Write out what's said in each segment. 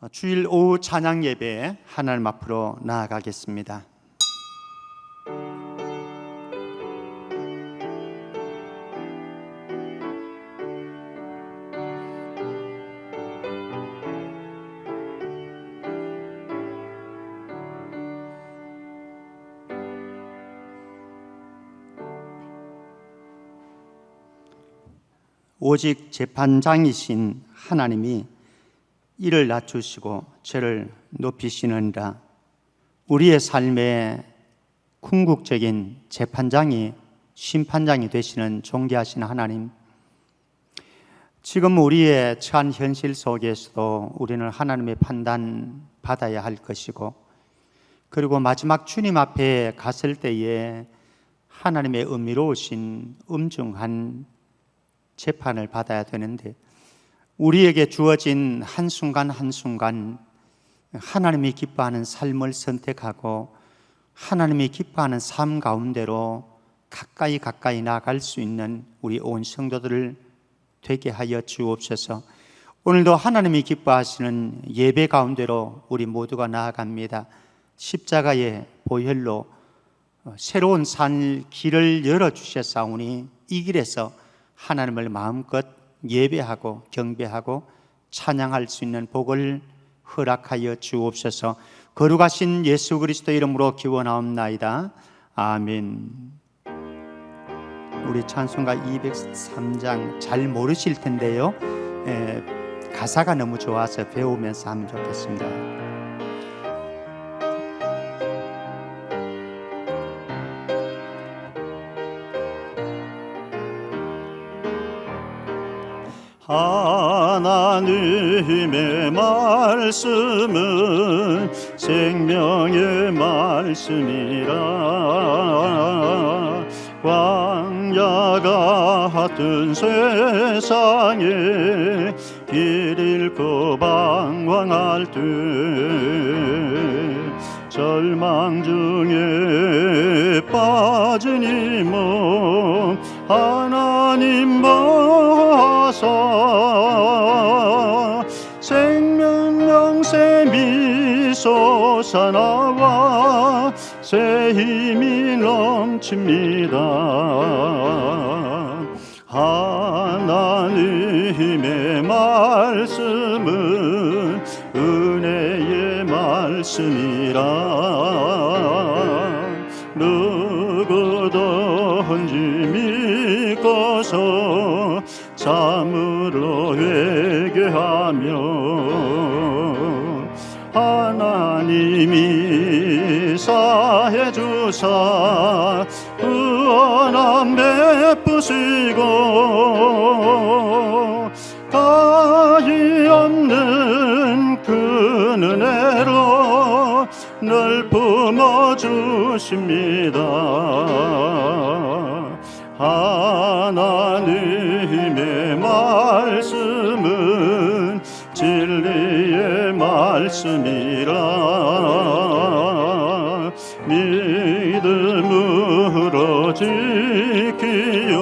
주일 오후 찬양 예배에 하나님 앞으로 나아가겠습니다. 오직 재판장이신 하나님이 이를 낮추시고 죄를 높이시느니라. 우리의 삶의 궁극적인 재판장이 심판장이 되시는 존귀하신 하나님, 지금 우리의 처한 현실 속에서도 우리는 하나님의 판단 받아야 할 것이고, 그리고 마지막 주님 앞에 갔을 때에 하나님의 은밀로우신 엄중한 재판을 받아야 되는데, 우리에게 주어진 한순간 한순간 하나님이 기뻐하는 삶을 선택하고 하나님이 기뻐하는 삶 가운데로 가까이 나아갈 수 있는 우리 온 성도들을 되게 하여 주옵소서. 오늘도 하나님이 기뻐하시는 예배 가운데로 우리 모두가 나아갑니다. 십자가의 보혈로 새로운 산 길을 열어주셨사오니 이 길에서 하나님을 마음껏 예배하고 경배하고 찬양할 수 있는 복을 허락하여 주옵소서. 거룩하신 예수 그리스도 이름으로 기원하옵나이다. 아멘. 우리 찬송가 203장 잘 모르실 텐데요, 가사가 너무 좋아서 배우면서 하면 좋겠습니다. 하나님의 말씀은 생명의 말씀이라. 광야 같은 세상에 길 잃고 방황할 때 절망 중에 빠진 이 몸 하나님 보아서 생명 영생 미소 사나와 새 힘이 넘칩니다. 하나님의 말씀은 은혜의 말씀이라. 누구든지 믿고서 참으로 회개하며 하나님이 사해 주사 구원함 베푸시고 가히 없는 그 은혜로 늘 품어주십니다. 하나님의 말씀은 진리의 말씀이라. 믿음으로 지키어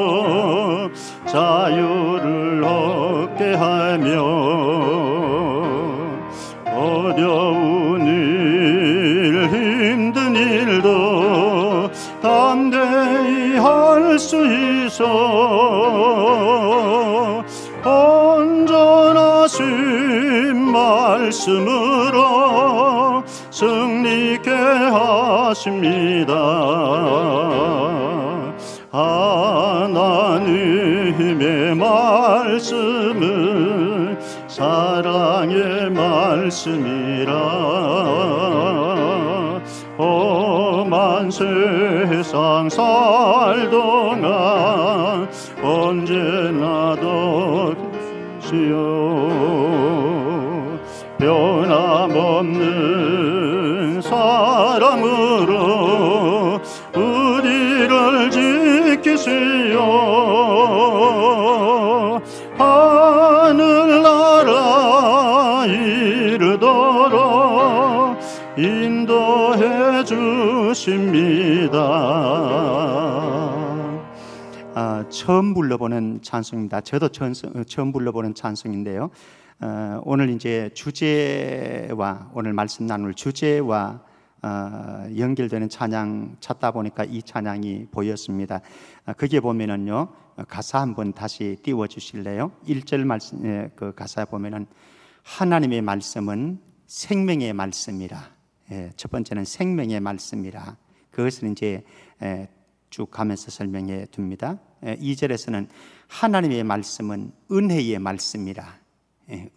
자유를 얻게 하며 어려운 일 힘든 일도 담대히 할 수 있어 온전하신 말씀으로 승리케 하십니다. 하나님의 말씀은 사랑의 말씀이라. 험한 세상 살 동안 언제나 덕시오 변함없는 사랑으로 우리를 지키시오. 하늘나라 이르도록 인도해 주십니다. 처음 불러보는 찬송입니다. 저도 처음 불러보는 찬송인데요. 오늘 이제 주제와 오늘 말씀 나눌 주제와 연결되는 찬양 찾다 보니까 이 찬양이 보였습니다. 거기에 보면은요, 가사 한번 다시 띄워 주실래요? 1절 말씀, 그 가사에 보면은 하나님의 말씀은 생명의 말씀이라. 첫 번째는 생명의 말씀이라. 그것을 이제 쭉 가면서 설명해 둡니다. 2절에서는 하나님의 말씀은 은혜의 말씀이라.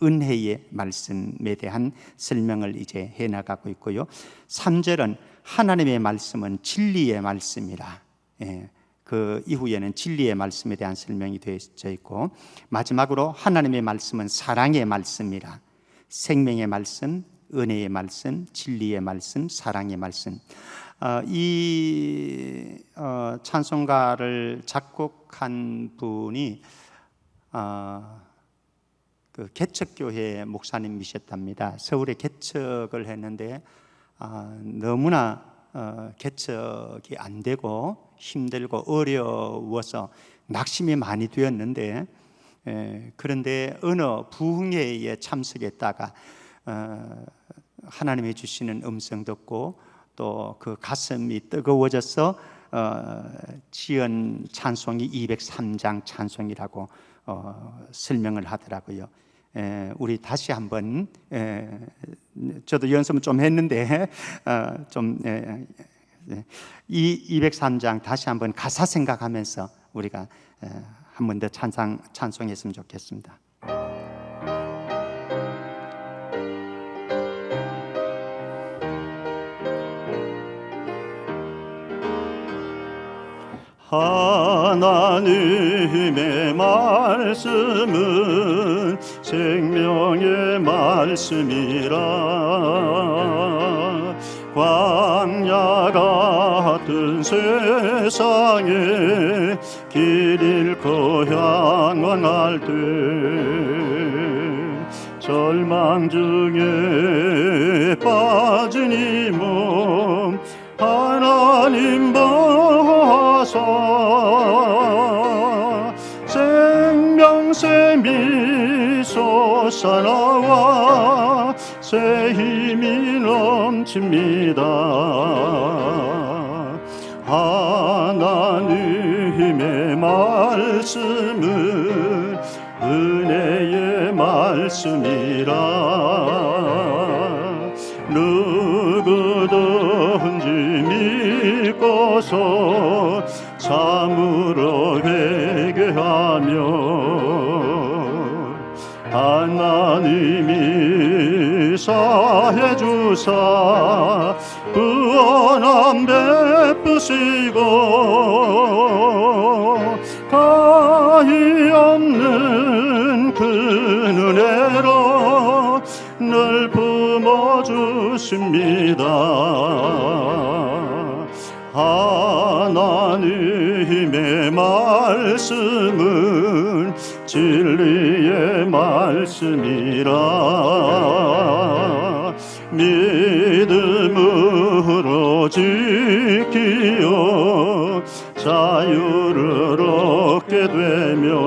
은혜의 말씀에 대한 설명을 이제 해나가고 있고요. 3절은 하나님의 말씀은 진리의 말씀이라. 그 이후에는 진리의 말씀에 대한 설명이 되어져 있고, 마지막으로 하나님의 말씀은 사랑의 말씀이라. 생명의 말씀, 은혜의 말씀, 진리의 말씀, 사랑의 말씀. 이 찬송가를 작곡한 분이 그 개척교회 목사님이셨답니다. 서울에 개척을 했는데 너무나 개척이 안 되고 힘들고 어려워서 낙심이 많이 되었는데, 그런데 어느 부흥회에 참석했다가 하나님이 주시는 음성 듣고 또 그 가슴이 뜨거워져서 지은 찬송이 203장 찬송이라고 설명을 하더라고요. 우리 다시 한번, 저도 연습은 좀 했는데 이 203장 다시 한번 가사 생각하면서 우리가 한 번 더 찬송했으면 좋겠습니다. 하나님의 말씀은 생명의 말씀이라. 광야 같은 세상에 길 잃고 향할 때 절망 중에 빠진 이 몸 하나님 보아서 생명샘이 솟아나와 새 힘이 넘칩니다. 하나님의 말씀은 은혜의 말씀이라. 누구든지 믿고서 참으로 회개하며 하나님이 사해 주사 구원함 베푸시고 가히 없는 그 은혜로 늘 품어주십니다. 하나님의 말씀은 진리의 말씀이라. 믿음으로 지키어 자유를 얻게 되며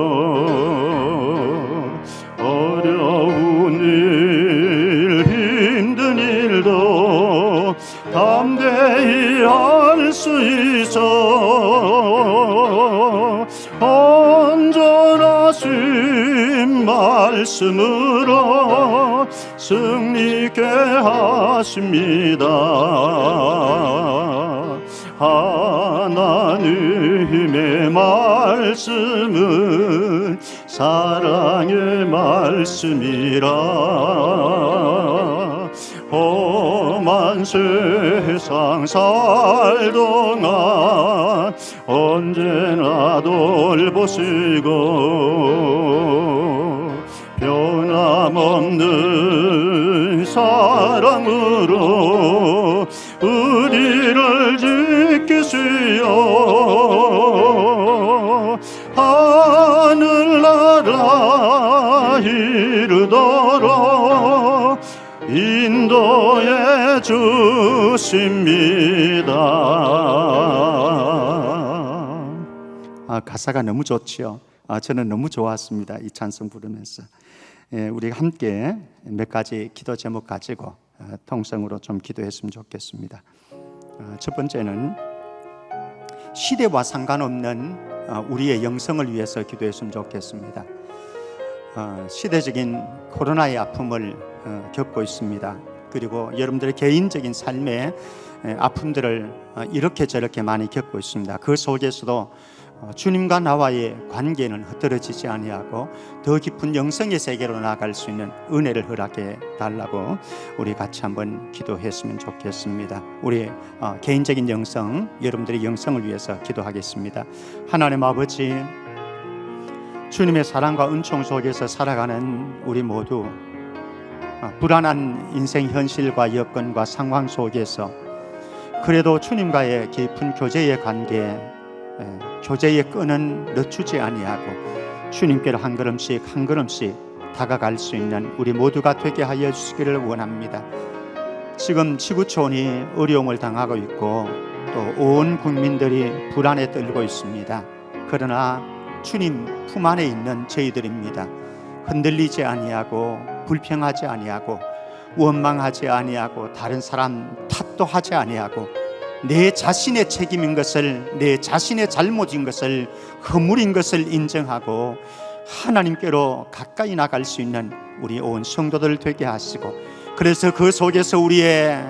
어려운 일 힘든 일도 담대히 할 수 있어 온전하신 말씀으로 승리케 하십니다. 하나님의 말씀은 사랑의 말씀이라. 험한 세상 살 동안 언제나 돌보시고 변함없는 사랑으로 우리를 지키시어 하늘나라 이르도록 인도해 주십니다. 가사가 너무 좋지요. 저는 너무 좋았습니다. 이 찬송 부르면서. 우리 함께 몇 가지 기도 제목 가지고 통성으로 좀 기도했으면 좋겠습니다. 첫 번째는 시대와 상관없는 우리의 영성을 위해서 기도했으면 좋겠습니다. 시대적인 코로나의 아픔을 겪고 있습니다. 그리고 여러분들의 개인적인 삶의 아픔들을 이렇게 저렇게 많이 겪고 있습니다. 그 속에서도 주님과 나와의 관계는 흐트러지지 아니하고 더 깊은 영성의 세계로 나아갈 수 있는 은혜를 허락해 달라고 우리 같이 한번 기도했으면 좋겠습니다. 우리 개인적인 영성, 여러분들의 영성을 위해서 기도하겠습니다. 하나님 아버지, 주님의 사랑과 은총 속에서 살아가는 우리 모두 불안한 인생 현실과 여건과 상황 속에서 그래도 주님과의 깊은 교제의 관계, 교제의 끈은 늦추지 아니하고 주님께로 한 걸음씩 한 걸음씩 다가갈 수 있는 우리 모두가 되게 하여 주시기를 원합니다. 지금 지구촌이 어려움을 당하고 있고 또 온 국민들이 불안에 떨고 있습니다. 그러나 주님 품 안에 있는 저희들입니다. 흔들리지 아니하고 불평하지 아니하고 원망하지 아니하고 다른 사람 탓도 하지 아니하고 내 자신의 책임인 것을, 내 자신의 잘못인 것을, 허물인 것을 인정하고 하나님께로 가까이 나갈 수 있는 우리 온 성도들 되게 하시고, 그래서 그 속에서 우리의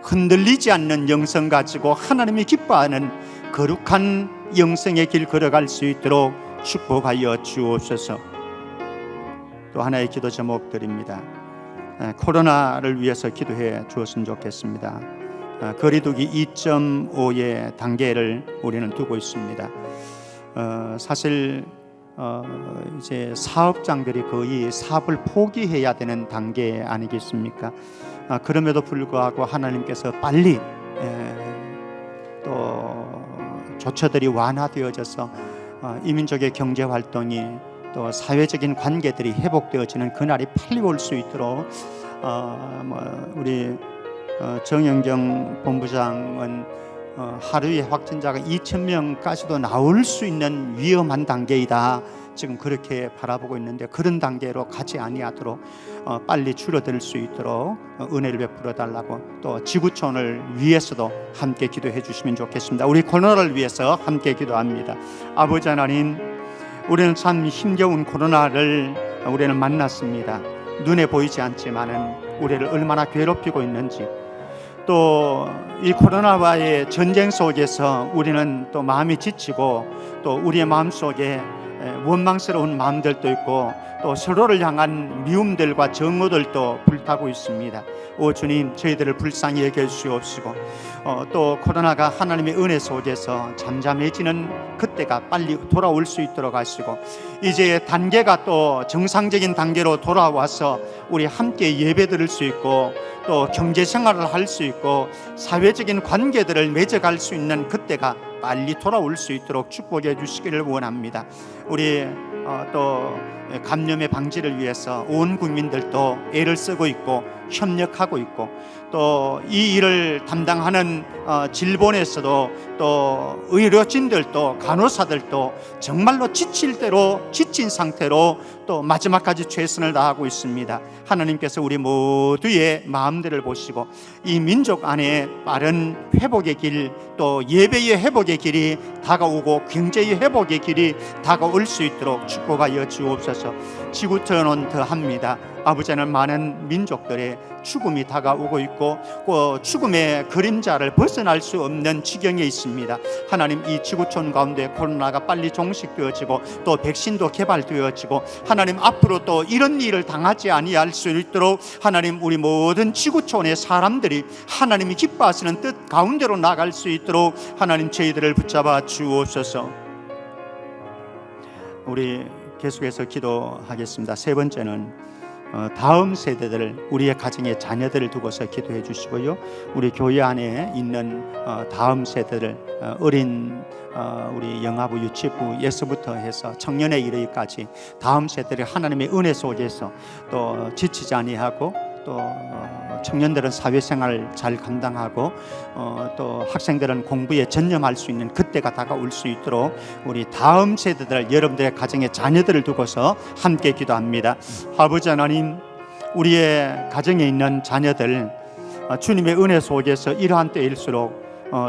흔들리지 않는 영성 가지고 하나님이 기뻐하는 거룩한 영성의 길 걸어갈 수 있도록 축복하여 주옵소서. 또 하나의 기도 제목 드립니다. 코로나를 위해서 기도해 주었으면 좋겠습니다. 거리두기 2.5의 단계를 우리는 두고 있습니다. 사실 이제 사업장들이 거의 사업을 포기해야 되는 단계 아니겠습니까? 그럼에도 불구하고 하나님께서 빨리 또 조처들이 완화되어져서 이민족의 경제 활동이 또 사회적인 관계들이 회복되어지는 그날이 빨리 올 수 있도록 우리 정영경 본부장은 하루에 확진자가 2,000명까지도 나올 수 있는 위험한 단계이다, 지금 그렇게 바라보고 있는데 그런 단계로 가지 아니하도록 빨리 줄어들 수 있도록 은혜를 베풀어 달라고, 또 지구촌을 위해서도 함께 기도해 주시면 좋겠습니다. 우리 코로나를 위해서 함께 기도합니다. 아버지 하나님, 우리는 참 힘겨운 코로나를 우리는 만났습니다. 눈에 보이지 않지만은 우리를 얼마나 괴롭히고 있는지, 또 이 코로나와의 전쟁 속에서 우리는 또 마음이 지치고 또 우리의 마음속에 원망스러운 마음들도 있고 또 서로를 향한 미움들과 정오들도 불타고 있습니다. 오 주님, 저희들을 불쌍히 여겨 주시옵시고 또 코로나가 하나님의 은혜 속에서 잠잠해지는 그때가 빨리 돌아올 수 있도록 하시고, 이제 단계가 또 정상적인 단계로 돌아와서 우리 함께 예배 드릴 수 있고 또 경제 생활을 할 수 있고 사회적인 관계들을 맺어갈 수 있는 그때가 빨리 돌아올 수 있도록 축복해 주시기를 원합니다. 우리 또 감염의 방지를 위해서 온 국민들도 애를 쓰고 있고 협력하고 있고, 또 이 일을 담당하는 질본에서도 또 의료진들도 간호사들도 정말로 지칠 대로 지친 상태로 또 마지막까지 최선을 다하고 있습니다. 하나님께서 우리 모두의 마음들을 보시고 이 민족 안에 빠른 회복의 길, 또 예배의 회복의 길이 다가오고 경제의 회복의 길이 다가올 수 있도록 축복하여 주옵소서. 지구촌은 더합니다. 아버지는 많은 민족들의 죽음이 다가오고 있고 죽음의 그림자를 벗어날 수 없는 지경에 있습니다. 하나님, 이 지구촌 가운데 코로나가 빨리 종식되어지고 또 백신도 개발되어지고 하나님 앞으로 또 이런 일을 당하지 아니할 수 있도록 하나님, 우리 모든 지구촌의 사람들이 하나님이 기뻐하시는 뜻 가운데로 나갈 수 있도록 하나님 저희들을 붙잡아 주옵소서. 우리 계속해서 기도하겠습니다. 세 번째는 다음 세대들, 우리의 가정의 자녀들을 두고서 기도해 주시고요, 우리 교회 안에 있는 다음 세대들, 어린 우리 영아부, 유치부, 예수부터 해서 청년에 이르기까지 다음 세대를 하나님의 은혜 속에서 또 지치지 아니하고 또 청년들은 사회생활을 잘 감당하고 또 학생들은 공부에 전념할 수 있는 그때가 다가올 수 있도록 우리 다음 세대들, 여러분들의 가정에 자녀들을 두고서 함께 기도합니다. 아버지 하나님, 우리의 가정에 있는 자녀들 주님의 은혜 속에서 이러한 때일수록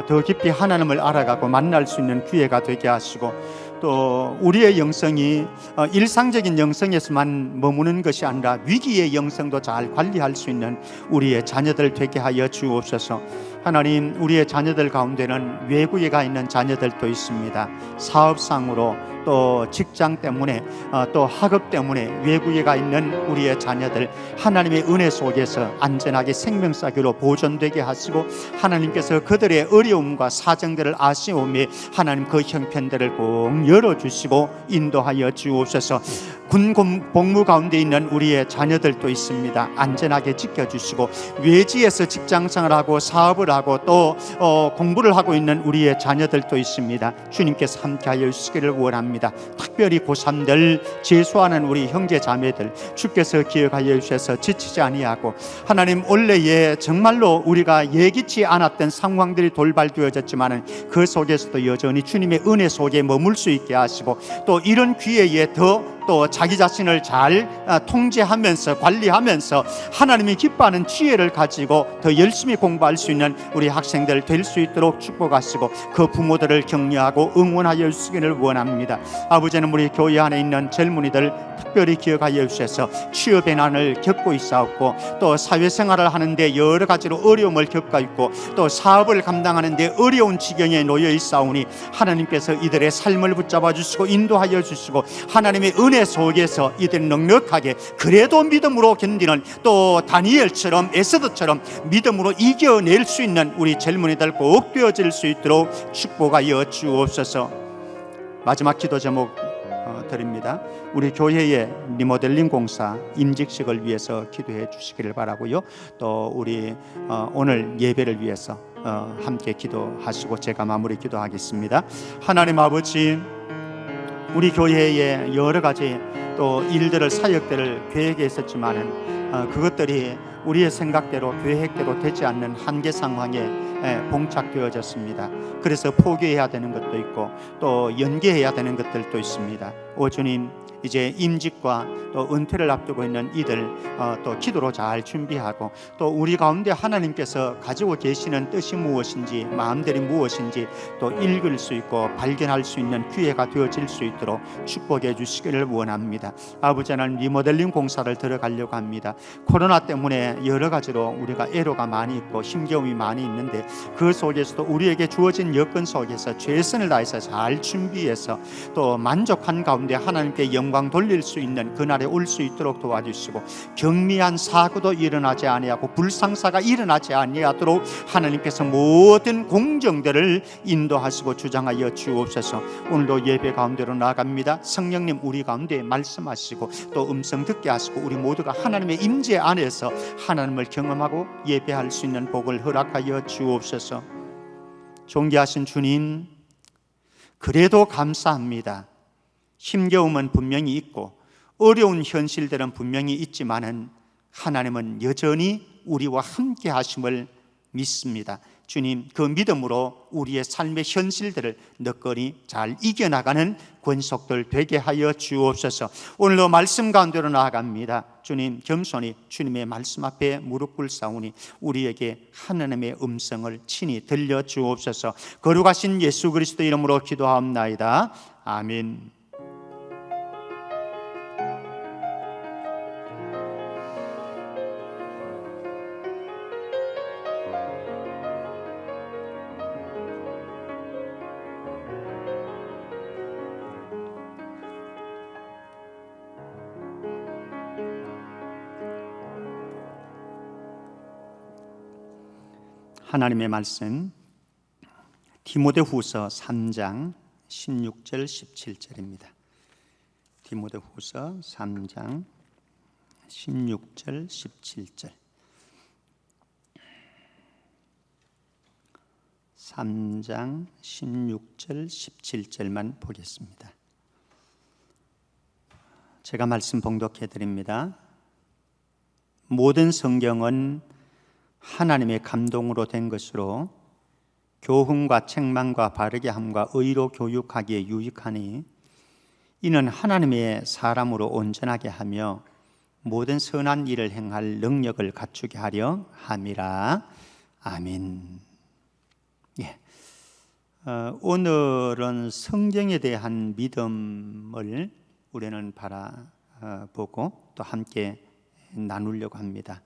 더 깊이 하나님을 알아가고 만날 수 있는 기회가 되게 하시고, 또 우리의 영성이 일상적인 영성에서만 머무는 것이 아니라 위기의 영성도 잘 관리할 수 있는 우리의 자녀들 되게 하여 주옵소서. 하나님, 우리의 자녀들 가운데는 외국에 가 있는 자녀들도 있습니다. 사업상으로 또 직장 때문에 또 학업 때문에 외국에 가 있는 우리의 자녀들 하나님의 은혜 속에서 안전하게 생명사기로 보존되게 하시고, 하나님께서 그들의 어려움과 사정들을 아시오매 하나님 그 형편들을 꼭 열어주시고 인도하여 주옵소서. 군 복무 가운데 있는 우리의 자녀들도 있습니다. 안전하게 지켜주시고, 외지에서 직장생활하고 사업을 하고 또 공부를 하고 있는 우리의 자녀들도 있습니다. 주님께서 함께하여 주시기를 원합니다. 특별히 고3들 재수하는 우리 형제 자매들 주께서 기억하여 주셔서 지치지 아니하고, 하나님 원래에 정말로 우리가 예기치 않았던 상황들이 돌발되어졌지만 그 속에서도 여전히 주님의 은혜 속에 머물 수 있게 하시고, 또 이런 기회에 또 자기 자신을 잘 통제하면서 관리하면서 하나님이 기뻐하는 지혜를 가지고 더 열심히 공부할 수 있는 우리 학생들 될 수 있도록 축복하시고, 그 부모들을 격려하고 응원하여 주시기를 원합니다. 아버지는 우리 교회 안에 있는 젊은이들 특별히 기억하여 주셔서 취업의 난을 겪고 있사옵고, 또 사회생활을 하는데 여러 가지로 어려움을 겪고 있고, 또 사업을 감당하는데 어려운 지경에 놓여 있사오니 하나님께서 이들의 삶을 붙잡아 주시고 인도하여 주시고, 하나님의 은혜 속에서 이들이 넉넉하게 그래도 믿음으로 견디는, 또 다니엘처럼 에스더처럼 믿음으로 이겨낼 수 있는 우리 젊은이들 꼭 되어질 수 있도록 축복하여 주옵소서. 마지막 기도 제목 드립니다. 우리 교회의 리모델링 공사 임직식을 위해서 기도해 주시기를 바라고요. 또 우리 오늘 예배를 위해서 함께 기도하시고 제가 마무리 기도하겠습니다. 하나님 아버지, 우리 교회에 여러 가지 또 일들을, 사역들을 계획했었지만은 그것들이 우리의 생각대로 계획대로 되지 않는 한계 상황에 봉착되어졌습니다. 그래서 포기해야 되는 것도 있고 또 연기해야 되는 것들도 있습니다. 오 주님, 이제 임직과 또 은퇴를 앞두고 있는 이들 또 기도로 잘 준비하고, 또 우리 가운데 하나님께서 가지고 계시는 뜻이 무엇인지, 마음들이 무엇인지 또 읽을 수 있고 발견할 수 있는 기회가 되어질 수 있도록 축복해 주시기를 원합니다. 아버지 하나님, 리모델링 공사를 들어가려고 합니다. 코로나 때문에 여러 가지로 우리가 애로가 많이 있고 힘겨움이 많이 있는데, 그 속에서도 우리에게 주어진 여건 속에서 최선을 다해서 잘 준비해서 또 만족한 가운데 하나님께 영광 돌릴 수 있는 그날에 올 수 있도록 도와주시고, 경미한 사고도 일어나지 아니하고 불상사가 일어나지 아니하도록 하나님께서 모든 공정들을 인도하시고 주장하여 주옵소서. 오늘도 예배 가운데로 나아갑니다. 성령님, 우리 가운데 말씀하시고 또 음성 듣게 하시고, 우리 모두가 하나님의 임재 안에서 하나님을 경험하고 예배할 수 있는 복을 허락하여 주옵소서. 존귀하신 주님, 그래도 감사합니다. 힘겨움은 분명히 있고 어려운 현실들은 분명히 있지만은 하나님은 여전히 우리와 함께 하심을 믿습니다. 주님, 그 믿음으로 우리의 삶의 현실들을 너거리 잘 이겨나가는 권속들 되게 하여 주옵소서. 오늘도 말씀 가운데로 나아갑니다. 주님, 겸손히 주님의 말씀 앞에 무릎 꿇사오니 우리에게 하나님의 음성을 친히 들려 주옵소서. 거룩하신 예수 그리스도 이름으로 기도하옵나이다. 아멘. 하나님의 말씀, 디모데후서 3장 16절 17절입니다. 디모데후서 3장 16절 17절. 3장 16절 17절만 보겠습니다. 제가 말씀 봉독해 드립니다. 모든 성경은 하나님의 감동으로 된 것으로 교훈과 책망과 바르게 함과 의로 교육하기에 유익하니 이는 하나님의 사람으로 온전하게 하며 모든 선한 일을 행할 능력을 갖추게 하려 함이라. 아멘. 예. 오늘은 성경에 대한 믿음을 우리는 바라보고 또 함께 나누려고 합니다.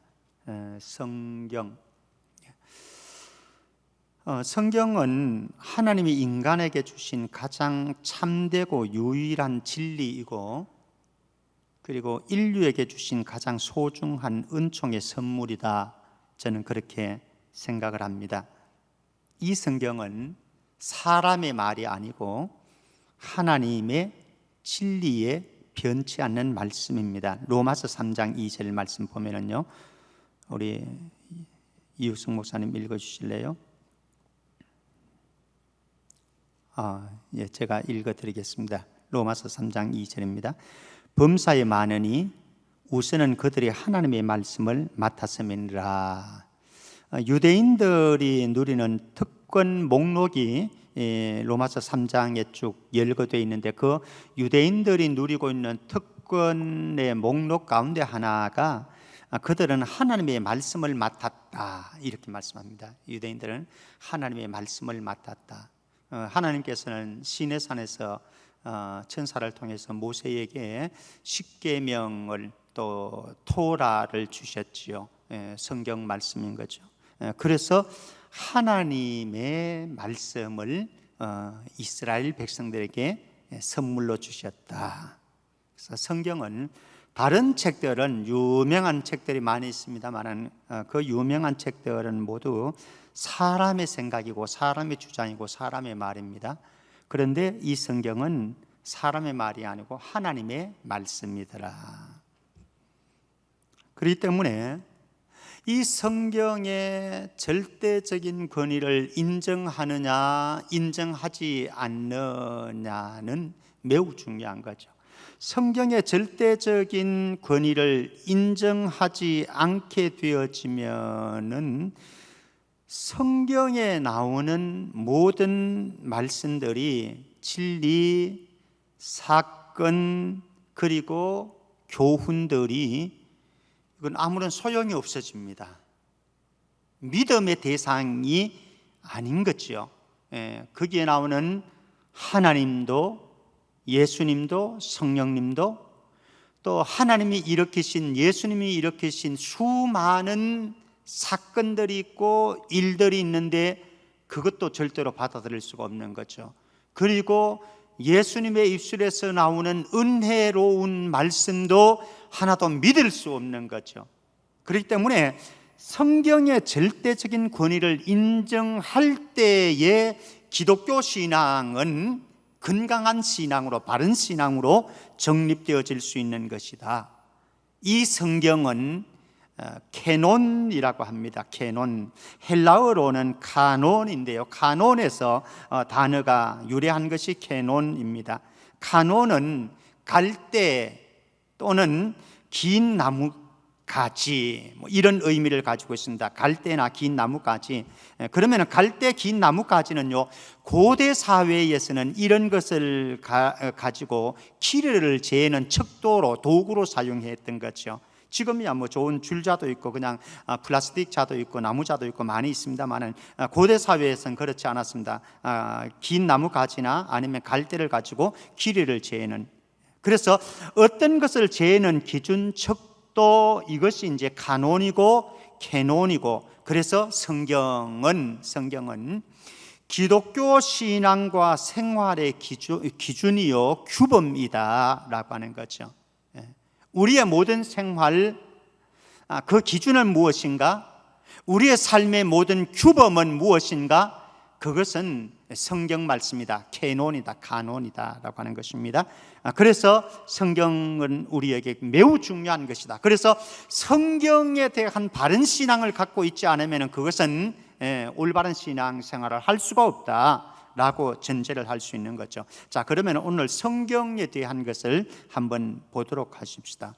성경은 하나님이 인간에게 주신 가장 참되고 유일한 진리이고 그리고 인류에게 주신 가장 소중한 은총의 선물이다. 저는 그렇게 생각을 합니다. 이 성경은 사람의 말이 아니고 하나님의 진리에 변치 않는 말씀입니다. 로마서 3장 2절 말씀 보면은요, 우리 이우승 목사님 읽어주실래요? 제가 읽어드리겠습니다. 로마서 3장 2절입니다. 범사에 많으니 우선은 그들이 하나님의 말씀을 맡았음이니라. 유대인들이 누리는 특권 목록이 로마서 3장에 쭉 열거되어 있는데 그 유대인들이 누리고 있는 특권의 목록 가운데 하나가 그들은 하나님의 말씀을 맡았다 이렇게 말씀합니다. 유대인들은 하나님의 말씀을 맡았다. 하나님께서는 시내산에서 천사를 통해서 모세에게 십계명을 또 토라를 주셨지요. 성경 말씀인 거죠. 그래서 하나님의 말씀을 이스라엘 백성들에게 선물로 주셨다. 그래서 성경은 다른 책들은 유명한 책들이 많이 있습니다만 그 유명한 책들은 모두 사람의 생각이고 사람의 주장이고 사람의 말입니다. 그런데 이 성경은 사람의 말이 아니고 하나님의 말씀이더라. 그렇기 때문에 이 성경의 절대적인 권위를 인정하느냐 인정하지 않느냐는 매우 중요한 거죠. 성경의 절대적인 권위를 인정하지 않게 되어지면은 성경에 나오는 모든 말씀들이 진리, 사건, 그리고 교훈들이 이건 아무런 소용이 없어집니다. 믿음의 대상이 아닌 거죠. 거기에 나오는 하나님도 예수님도 성령님도 또 하나님이 일으키신 예수님이 일으키신 수많은 사건들이 있고 일들이 있는데 그것도 절대로 받아들일 수가 없는 거죠. 그리고 예수님의 입술에서 나오는 은혜로운 말씀도 하나도 믿을 수 없는 거죠. 그렇기 때문에 성경의 절대적인 권위를 인정할 때의 기독교 신앙은 건강한 신앙으로 바른 신앙으로 정립되어질 수 있는 것이다. 이 성경은 캐논이라고 합니다. 캐논, 헬라어로는 카논인데요. 카논에서 단어가 유래한 것이 캐논입니다. 카논은 갈대 또는 긴 나무가지 이런 의미를 가지고 있습니다. 갈대나 긴 나무가지. 그러면 갈대 긴 나무가지는요, 고대 사회에서는 이런 것을 가지고 길이를 재는 척도로 도구로 사용했던 거죠. 지금이야 뭐 좋은 줄자도 있고 그냥 플라스틱 자도 있고 나무 자도 있고 많이 있습니다만은 고대 사회에서는 그렇지 않았습니다. 긴 나무 가지나 아니면 갈대를 가지고 길이를 재는, 그래서 어떤 것을 재는 기준 척도 이것이 이제 카논이고 캐논이고, 그래서 성경은 기독교 신앙과 생활의 기준이요 규범이다라고 하는 거죠. 우리의 모든 생활, 그 기준은 무엇인가? 우리의 삶의 모든 규범은 무엇인가? 그것은 성경 말씀이다, 캐논이다, 카논이다 라고 하는 것입니다. 그래서 성경은 우리에게 매우 중요한 것이다. 그래서 성경에 대한 바른 신앙을 갖고 있지 않으면 그것은 올바른 신앙 생활을 할 수가 없다 라고 전제를 할 수 있는 거죠. 자, 그러면 오늘 성경에 대한 것을 한번 보도록 하십시다.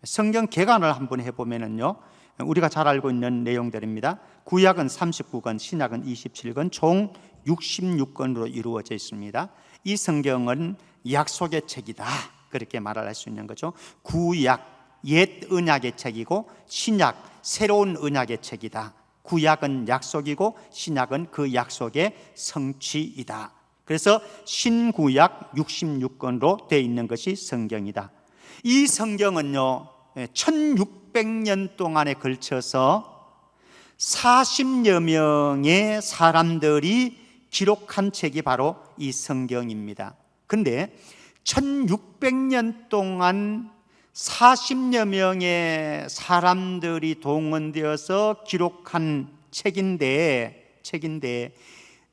성경 개관을 한번 해보면은요, 우리가 잘 알고 있는 내용들입니다. 구약은 39권, 신약은 27권, 총 66권으로 이루어져 있습니다. 이 성경은 약속의 책이다, 그렇게 말을 할 수 있는 거죠. 구약, 옛 언약의 책이고 신약, 새로운 언약의 책이다. 구약은 약속이고 신약은 그 약속의 성취이다. 그래서 신구약 66권으로 되어 있는 것이 성경이다. 이 성경은요, 1600년 동안에 걸쳐서 40여 명의 사람들이 기록한 책이 바로 이 성경입니다. 근데 1600년 동안 40여 명의 사람들이 동원되어서 기록한 책인데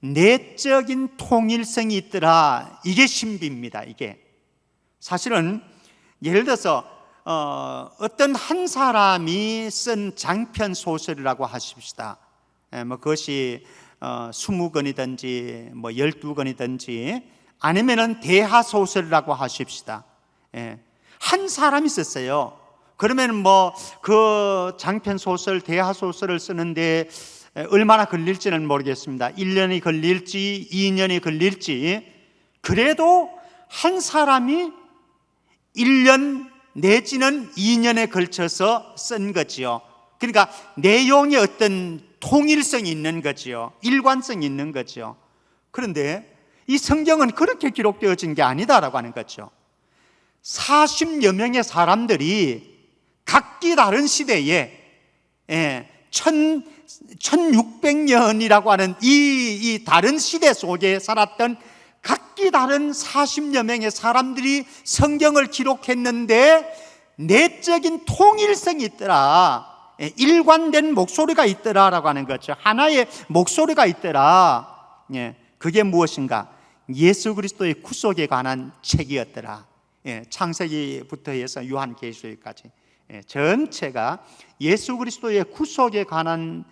내적인 통일성이 있더라. 이게 신비입니다. 이게 사실은 예를 들어서 어떤 한 사람이 쓴 장편 소설이라고 하십시다. 뭐 그것이 20권이든지 뭐 12권이든지 아니면은 대하 소설이라고 하십시다. 한 사람이 썼어요. 그러면 뭐 그 장편 소설, 대하 소설을 쓰는데 얼마나 걸릴지는 모르겠습니다. 1년이 걸릴지 2년이 걸릴지, 그래도 한 사람이 1년 내지는 2년에 걸쳐서 쓴 거지요. 그러니까 내용에 어떤 통일성이 있는 거지요. 일관성이 있는 거죠. 그런데 이 성경은 그렇게 기록되어진 게 아니다라고 하는 거죠. 40여 명의 사람들이 각기 다른 시대에 1600년이라고 하는 이 다른 시대 속에 살았던 각기 다른 40여 명의 사람들이 성경을 기록했는데 내적인 통일성이 있더라. 일관된 목소리가 있더라라고 하는 거죠. 하나의 목소리가 있더라. 그게 무엇인가? 예수 그리스도의 구속에 관한 책이었더라. 창세기부터 해서 요한계시록까지 전체가 예수 그리스도의 구속에 관한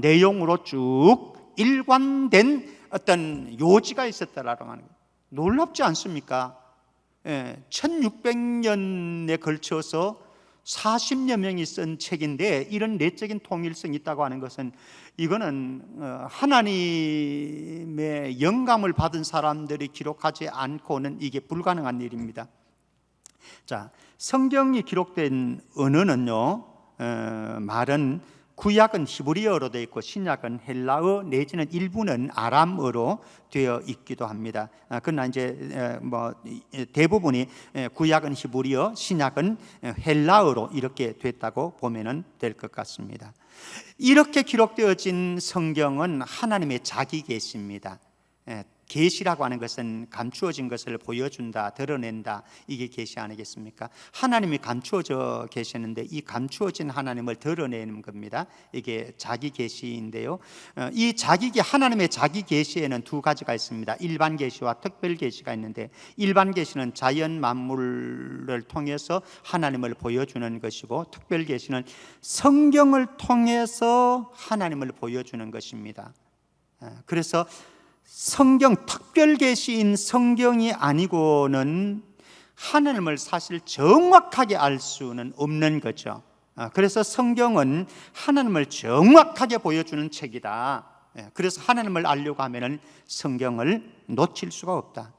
내용으로 쭉 일관된 어떤 요지가 있었다라고 하는 거예요. 놀랍지 않습니까? 1600년에 걸쳐서 40여 명이 쓴 책인데 이런 내적인 통일성이 있다고 하는 것은, 이거는 하나님의 영감을 받은 사람들이 기록하지 않고는 이게 불가능한 일입니다. 자, 성경이 기록된 언어는요, 말은 구약은 히브리어로 되어 있고 신약은 헬라어 내지는 일부는 아람어로 되어 있기도 합니다. 그러나 이제 뭐 대부분이 구약은 히브리어, 신약은 헬라어로 이렇게 됐다고 보면 될 것 같습니다. 이렇게 기록되어진 성경은 하나님의 자기 계시입니다. 계시라고 하는 것은 감추어진 것을 보여준다, 드러낸다, 이게 계시 아니겠습니까? 하나님이 감추어져 계시는데 이 감추어진 하나님을 드러내는 겁니다. 이게 자기 계시인데요, 이 하나님의 자기 계시에는 두 가지가 있습니다. 일반 계시와 특별 계시가 있는데, 일반 계시는 자연 만물을 통해서 하나님을 보여주는 것이고, 특별 계시는 성경을 통해서 하나님을 보여주는 것입니다. 그래서 성경, 특별 계시인 성경이 아니고는 하나님을 사실 정확하게 알 수는 없는 거죠. 그래서 성경은 하나님을 정확하게 보여주는 책이다. 그래서 하나님을 알려고 하면 성경을 놓칠 수가 없다.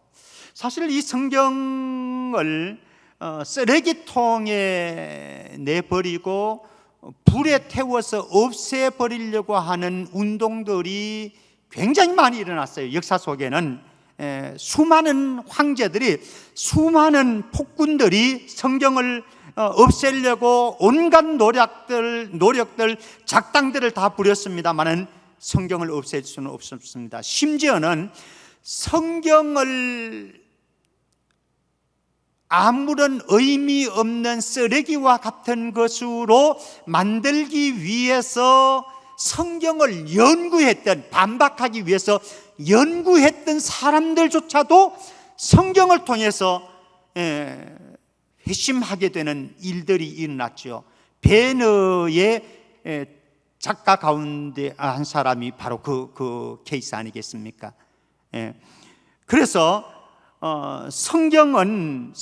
사실 이 성경을 쓰레기통에 내버리고 불에 태워서 없애버리려고 하는 운동들이 굉장히 많이 일어났어요. 역사 속에는 수많은 황제들이, 수많은 폭군들이 성경을 없애려고 온갖 노력들, 작당들을 다 부렸습니다만은 성경을 없앨 수는 없었습니다. 심지어는 성경을 아무런 의미 없는 쓰레기와 같은 것으로 만들기 위해서 성경을 연구했던, 반박하기 위해서 연구했던 사람들조차도 성경을 통해서 회심하게 되는 일들이 일어났죠. 베너의 작가 가운데 한 사람이 바로 그 케이스 아니겠습니까? 그래서 성경은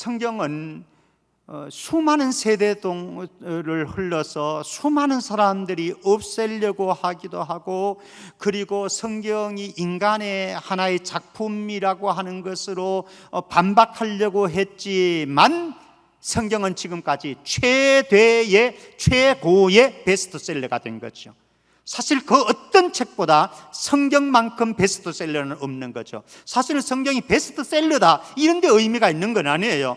수많은 세대를 흘러서 수많은 사람들이 없애려고 하기도 하고, 그리고 성경이 인간의 하나의 작품이라고 하는 것으로 반박하려고 했지만, 성경은 지금까지 최고의 베스트셀러가 된 거죠. 사실 그 어떤 책보다 성경만큼 베스트셀러는 없는 거죠. 사실은 성경이 베스트셀러다 이런 데 의미가 있는 건 아니에요.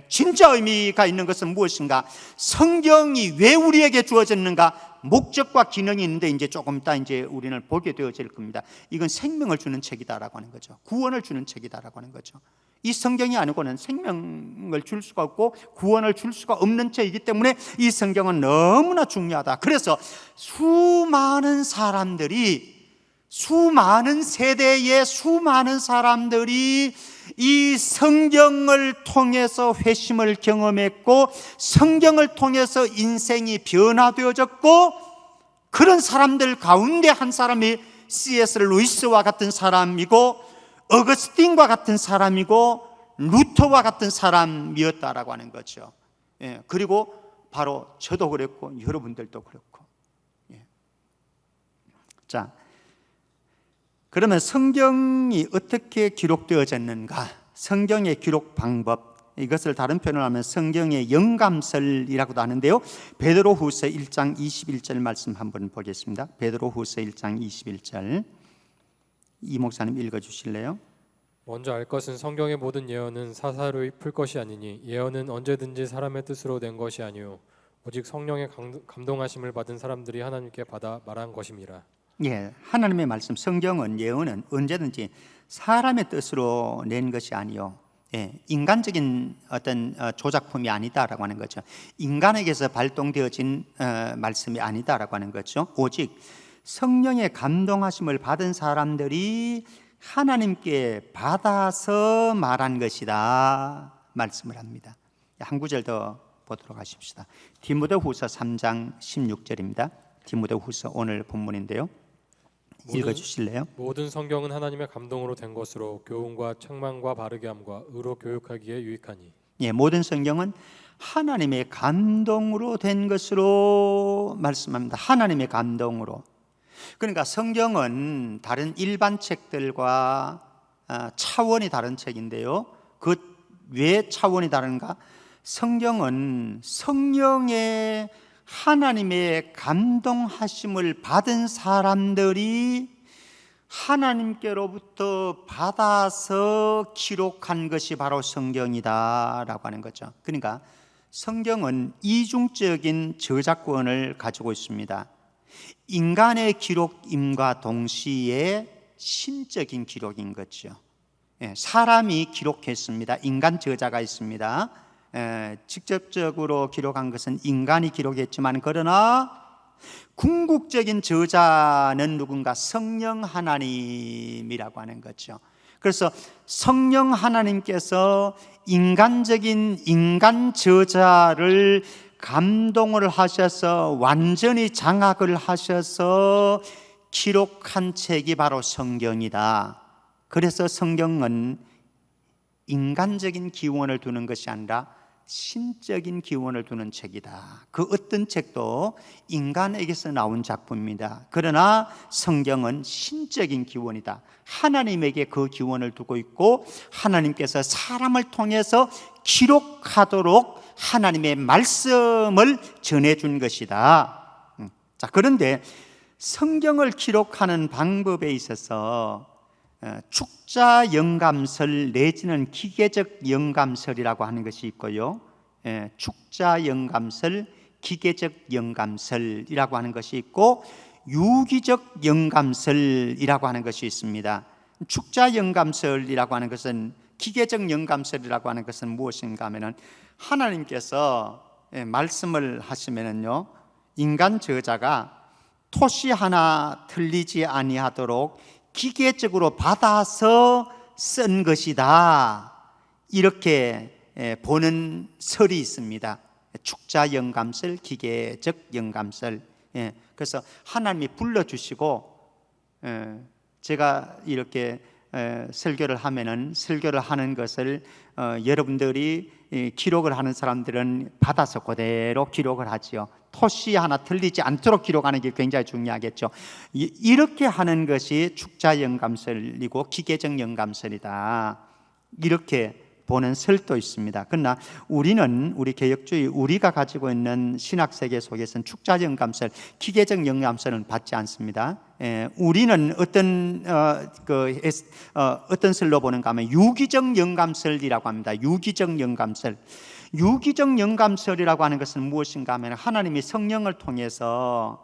진짜 의미가 있는 것은 무엇인가? 성경이 왜 우리에게 주어졌는가? 목적과 기능이 있는데, 이제 조금 이따 이제 우리는 보게 되어질 겁니다. 이건 생명을 주는 책이다라고 하는 거죠. 구원을 주는 책이다라고 하는 거죠. 이 성경이 아니고는 생명을 줄 수가 없고 구원을 줄 수가 없는 책이기 때문에 이 성경은 너무나 중요하다. 그래서 수많은 사람들이, 수많은 세대의 수많은 사람들이 이 성경을 통해서 회심을 경험했고, 성경을 통해서 인생이 변화되어졌고, 그런 사람들 가운데 한 사람이 C.S. 루이스와 같은 사람이고, 어거스틴과 같은 사람이고, 루터와 같은 사람이었다라고 하는 거죠. 그리고 바로 저도 그랬고 여러분들도 그렇고. 자, 그러면 성경이 어떻게 기록되어졌는가? 성경의 기록 방법, 이것을 다른 표현을 하면 성경의 영감설이라고도 하는데요. 베드로후서 1장 21절 말씀 한번 보겠습니다. 베드로후서 1장 21절, 이 목사님 읽어주실래요? 먼저 알 것은 성경의 모든 예언은 사사로이 풀 것이 아니니, 예언은 언제든지 사람의 뜻으로 된 것이 아니요 오직 성령의 감동하심을 받은 사람들이 하나님께 받아 말한 것임이라. 하나님의 말씀, 성경은, 예언은 언제든지 사람의 뜻으로 낸 것이 아니요, 인간적인 어떤 조작품이 아니다라고 하는 거죠. 인간에게서 발동되어진 말씀이 아니다라고 하는 거죠. 오직 성령의 감동하심을 받은 사람들이 하나님께 받아서 말한 것이다 말씀을 합니다. 한 구절 더 보도록 하십시다. 디모데후서 3장 16절입니다. 디모데후서 오늘 본문인데요. 읽어주실래요? 모든 성경은 하나님의 감동으로 된 것으로 교훈과 책망과 바르게 함과 의로 교육하기에 유익하니. 모든 성경은 하나님의 감동으로 된 것으로 말씀합니다. 하나님의 감동으로. 그러니까 성경은 다른 일반 책들과 차원이 다른 책인데요. 그 왜 차원이 다른가? 성경은 성령의 하나님의 감동하심을 받은 사람들이 하나님께로부터 받아서 기록한 것이 바로 성경이다라고 하는 거죠. 그러니까 성경은 이중적인 저작권을 가지고 있습니다. 인간의 기록임과 동시에 신적인 기록인 거죠. 사람이 기록했습니다. 인간 저자가 있습니다. 직접적으로 기록한 것은 인간이 기록했지만, 그러나 궁극적인 저자는 누군가? 성령 하나님이라고 하는 거죠. 그래서 성령 하나님께서 인간적인 인간 저자를 감동을 하셔서 완전히 장악을 하셔서 기록한 책이 바로 성경이다. 그래서 성경은 인간적인 기원을 두는 것이 아니라 신적인 기원을 두는 책이다. 그 어떤 책도 인간에게서 나온 작품입니다. 그러나 성경은 신적인 기원이다. 하나님에게 그 기원을 두고 있고, 하나님께서 사람을 통해서 기록하도록 하나님의 말씀을 전해준 것이다. 자, 그런데 성경을 기록하는 방법에 있어서 축자 영감설 내지는 기계적 영감설이라고 하는 것이 있고요. 축자 영감설, 기계적 영감설이라고 하는 것이 있고, 유기적 영감설이라고 하는 것이 있습니다. 축자 영감설이라고 하는 것은, 기계적 영감설이라고 하는 것은 무엇인가 하면은, 하나님께서 말씀을 하시면은요, 인간 저자가 토시 하나 틀리지 아니하도록 기계적으로 받아서 쓴 것이다, 이렇게 보는 설이 있습니다. 축자 영감설, 기계적 영감설. 그래서 하나님이 불러주시고, 제가 이렇게 설교를 하면은 설교를 하는 것을 여러분들이 기록을 하는 사람들은 받아서 그대로 기록을 하지요. 토시 하나 틀리지 않도록 기록하는 게 굉장히 중요하겠죠. 이렇게 하는 것이 축자영감설이고 기계적 영감설이다, 이렇게 보는 설도 있습니다. 그러나 우리 개혁주의, 우리가 가지고 있는 신학세계 속에서는 축자영감설, 기계적 영감설은 받지 않습니다. 우리는 어떤 설로 보는가 하면 유기적 영감설이라고 합니다. 유기적 영감설. 유기적 영감설이라고 하는 것은 무엇인가 하면 하나님이 성령을 통해서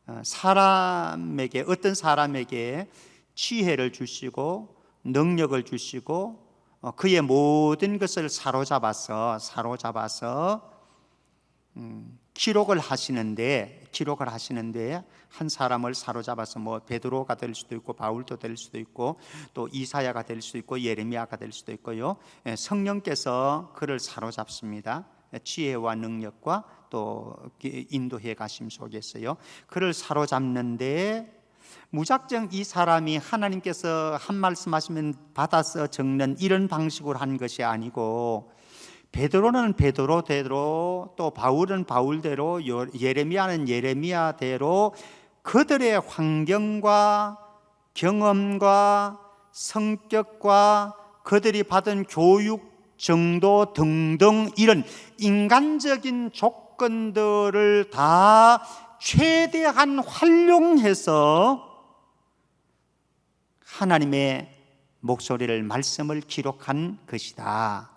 어떤 사람에게 지혜를 주시고 능력을 주시고 그의 모든 것을 사로잡아서 기록을 하시는데 한 사람을 사로잡아서 베드로가 될 수도 있고 바울도 될 수도 있고 또 이사야가 될 수도 있고 예레미야가 될 수도 있고요. 성령께서 그를 사로잡습니다. 지혜와 능력과 또 인도해 가심 속에서요. 그를 사로잡는데 무작정 이 사람이 하나님께서 한 말씀하시면 받아서 적는 이런 방식으로 한 것이 아니고, 베드로는 베드로대로, 또 바울은 바울대로, 예레미야는 예레미야대로 그들의 환경과 경험과 성격과 그들이 받은 교육 정도 등등 이런 인간적인 조건들을 다 최대한 활용해서 하나님의 목소리를, 말씀을 기록한 것이다.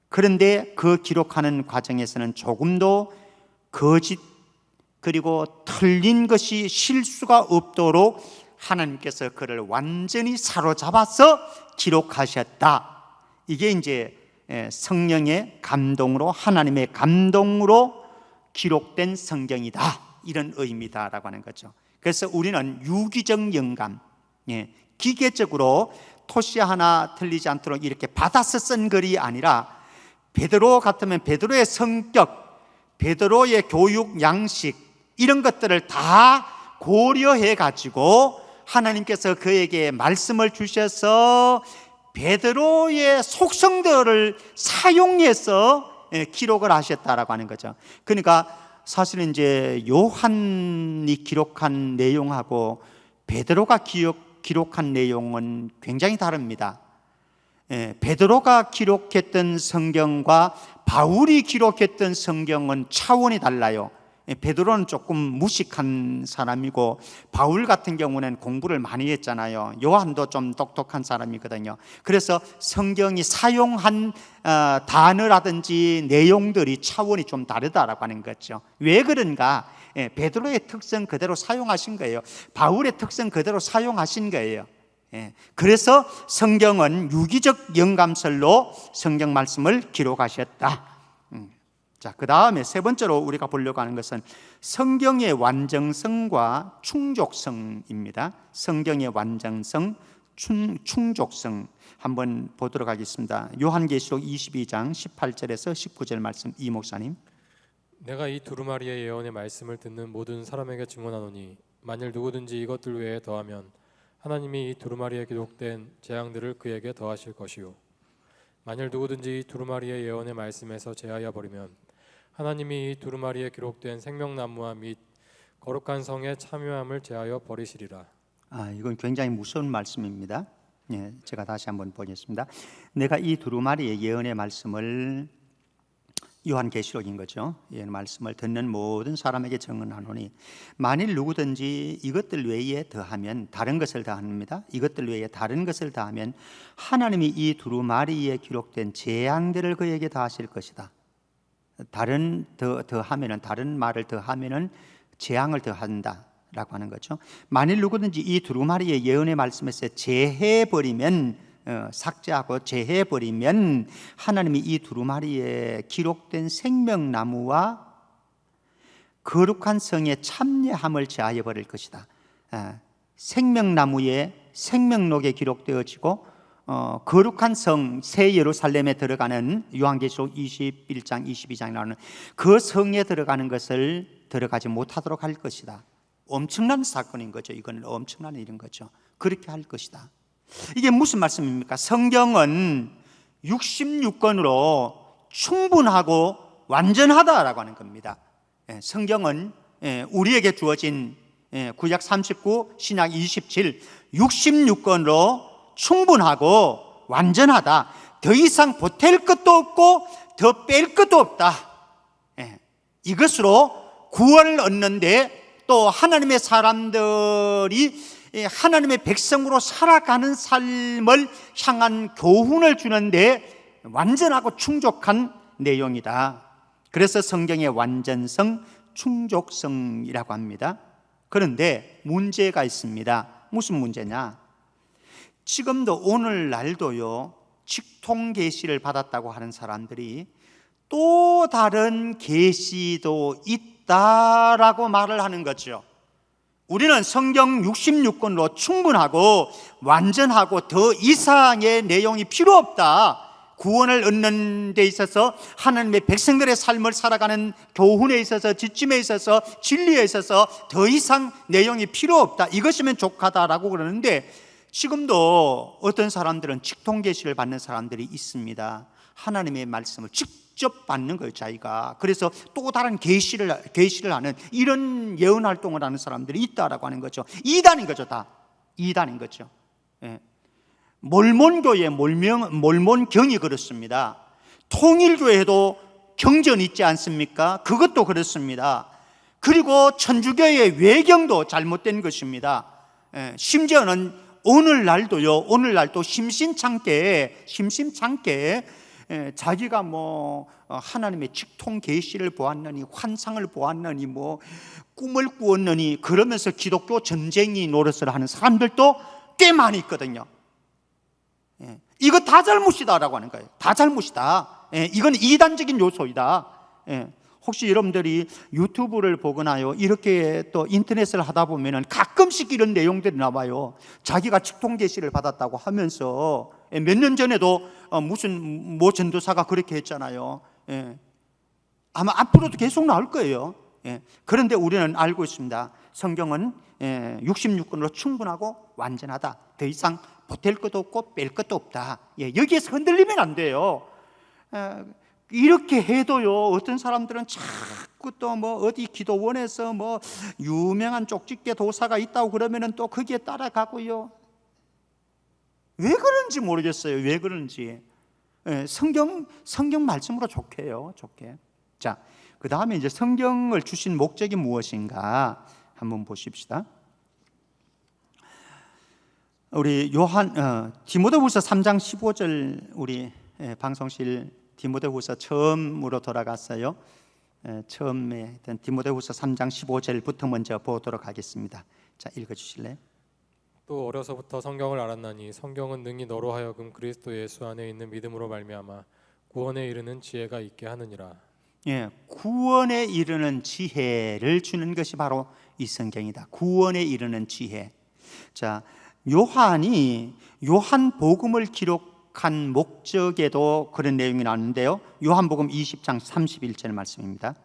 그런데 그 기록하는 과정에서는 조금도 거짓 그리고 틀린 것이 실수가 없도록 하나님께서 그를 완전히 사로잡아서 기록하셨다. 이게 이제 성령의 감동으로, 하나님의 감동으로 기록된 성경이다, 이런 의미다라고 하는 거죠. 그래서 우리는 유기적 영감, 기계적으로 토시 하나 틀리지 않도록 이렇게 받아서 쓴 글이 아니라, 베드로 같으면 베드로의 성격, 베드로의 교육 양식, 이런 것들을 다 고려해 가지고 하나님께서 그에게 말씀을 주셔서 베드로의 속성들을 사용해서 기록을 하셨다라고 하는 거죠. 그러니까 사실은 이제 요한이 기록한 내용하고 베드로가 기록한 내용은 굉장히 다릅니다. 베드로가 기록했던 성경과 바울이 기록했던 성경은 차원이 달라요. 베드로는 조금 무식한 사람이고 바울 같은 경우는 공부를 많이 했잖아요. 요한도 좀 똑똑한 사람이거든요. 그래서 성경이 사용한 단어라든지 내용들이 차원이 좀 다르다라고 하는 거죠. 왜 그런가? 베드로의 특성 그대로 사용하신 거예요. 바울의 특성 그대로 사용하신 거예요. 그래서 성경은 유기적 영감설로 성경 말씀을 기록하셨다. 자, 그 다음에 세 번째로 우리가 보려고 하는 것은 성경의 완전성과 충족성입니다. 성경의 완전성, 충족성 한번 보도록 하겠습니다. 요한계시록 22장 18절에서 19절 말씀, 이 목사님. 내가 이 두루마리의 예언의 말씀을 듣는 모든 사람에게 증언하노니 만일 누구든지 이것들 외에 더하면 하나님이 이 두루마리에 기록된 재앙들을 그에게 더하실 것이요, 만일 누구든지 이 두루마리의 예언의 말씀에서 제하여 버리면 하나님이 이 두루마리에 기록된 생명나무와 및 거룩한 성의 참여함을 제하여 버리시리라. 이건 굉장히 무서운 말씀입니다. 제가 다시 한번 보겠습니다. 내가 이 두루마리의 예언의 말씀을, 요한계시록인 거죠. 이 말씀을 듣는 모든 사람에게 증언하노니 만일 누구든지 이것들 외에 더하면, 다른 것을 더합니다. 이것들 외에 다른 것을 더하면 하나님이 이 두루마리에 기록된 재앙들을 그에게 더하실 것이다. 다른 말을 더하면은 재앙을 더한다라고 하는 거죠. 만일 누구든지 이 두루마리의 예언의 말씀에서 제해버리면, 삭제하고 제해버리면 하나님이 이 두루마리에 기록된 생명나무와 거룩한 성의 참여함을 제하여 버릴 것이다. 생명나무에 생명록에 기록되어지고 거룩한 성, 새 예루살렘에 들어가는, 요한계시록 21장 22장에 나오는 그 성에 들어가는 것을 들어가지 못하도록 할 것이다. 엄청난 사건인 거죠. 이건 엄청난 일인 거죠. 그렇게 할 것이다. 이게 무슨 말씀입니까? 성경은 66권으로 충분하고 완전하다라고 하는 겁니다. 성경은 우리에게 주어진 구약 39, 신약 27, 66권으로 충분하고 완전하다. 더 이상 보탤 것도 없고 더 뺄 것도 없다. 이것으로 구원을 얻는데 또 하나님의 사람들이 하나님의 백성으로 살아가는 삶을 향한 교훈을 주는데 완전하고 충족한 내용이다. 그래서 성경의 완전성, 충족성이라고 합니다. 그런데 문제가 있습니다. 무슨 문제냐? 지금도 오늘날도요, 직통 계시를 받았다고 하는 사람들이 또 다른 계시도 있다라고 말을 하는 거죠. 우리는 성경 66권으로 충분하고 완전하고 더 이상의 내용이 필요 없다. 구원을 얻는 데 있어서 하나님의 백성들의 삶을 살아가는 교훈에 있어서, 지침에 있어서, 진리에 있어서 더 이상 내용이 필요 없다. 이것이면 족하다라고 그러는데, 지금도 어떤 사람들은 직통 계시를 받는 사람들이 있습니다. 하나님의 말씀을 직접 받는 거예요, 자기가. 그래서 또 다른 계시를 하는 이런 예언 활동을 하는 사람들이 있다라고 하는 거죠. 이단인 거죠, 다. 이단인 거죠. 몰몬교회, 몰몬경이 그렇습니다. 통일교회도 경전 있지 않습니까? 그것도 그렇습니다. 그리고 천주교의 외경도 잘못된 것입니다. 심지어는 오늘날도 심심찮게 자기가 하나님의 직통 계시를 보았느니, 환상을 보았느니, 꿈을 꾸었느니 그러면서 기독교 전쟁이 노릇을 하는 사람들도 꽤 많이 있거든요. 이거 다 잘못이다라고 하는 거예요. 다 잘못이다. 이건 이단적인 요소이다. 혹시 여러분들이 유튜브를 보거나요, 이렇게 또 인터넷을 하다 보면은 가끔씩 이런 내용들이 나와요. 자기가 직통 계시를 받았다고 하면서 몇 년 전에도 무슨 전도사가 그렇게 했잖아요. 아마 앞으로도 계속 나올 거예요. 그런데 우리는 알고 있습니다. 성경은 66권으로 충분하고 완전하다. 더 이상 보탤 것도 없고 뺄 것도 없다. 여기에서 흔들리면 안 돼요. 이렇게 해도요, 어떤 사람들은 자꾸 또 어디 기도원에서 유명한 쪽집게 도사가 있다고 그러면은 또 거기에 따라가고요. 왜 그런지 모르겠어요. 왜 그런지. 성경 말씀으로 좋게요. 좋게. 자, 그 다음에 이제 성경을 주신 목적이 무엇인가 한번 보십시다. 우리 디모데후서 3장 15절, 우리 방송실 디모데후서 처음으로 돌아갔어요. 처음에 디모데후서 3장 15절부터 먼저 보도록 하겠습니다. 자, 읽어주실래요? 또 어려서부터 성경을 알았나니 성경은 능히 너로 하여금 그리스도 예수 안에 있는 믿음으로 말미암아 구원에 이르는 지혜가 있게 하느니라. 구원에 이르는 지혜를 주는 것이 바로 이 성경이다. 구원에 이르는 지혜. 자, 요한복음을 기록한 목적에도 그런 내용이 나오는데요. 요한복음 20장 31절 말씀입니다.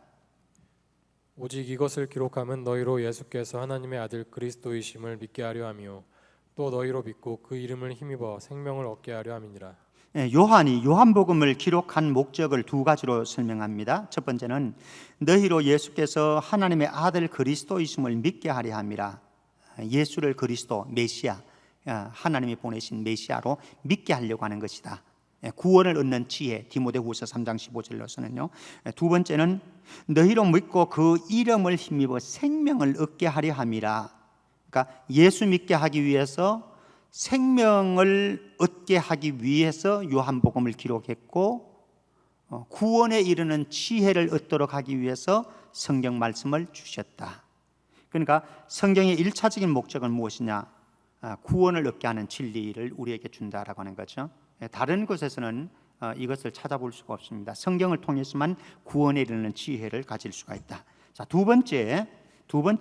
오직 이것을 기록함은 너희로 예수께서 하나님의 아들 그리스도이심을 믿게 하려 함이요 또 너희로 믿고 그 이름을 힘입어 생명을 얻게 하려 함이니라. 요한이 요한복음을 기록한 목적을 두 가지로 설명합니다. 첫 번째는 너희로 예수께서 하나님의 아들 그리스도이심을 믿게 하려 함이라. 예수를 그리스도, 메시아, 하나님이 보내신 메시아로 믿게 하려고 하는 것이다. 구원을 얻는 지혜, 디모데후서 3장 15절로서는요. 두 번째는 너희로 믿고 그 이름을 힘입어 생명을 얻게 하려 함이라. 그러니까 예수 믿게 하기 위해서, 생명을 얻게 하기 위해서 요한복음을 기록했고, 구원에 이르는 지혜를 얻도록 하기 위해서 성경 말씀을 주셨다. 그러니까 성경의 1차적인 목적은 무엇이냐? 구원을 얻게 하는 진리를 우리에게 준다라고 하는 거죠. 다른 곳에서는 이것을 찾아볼 수가 없습니다. 성경을 통해서만 구원에 이르는 지혜를 가질 수가 있다. 자, 두 번째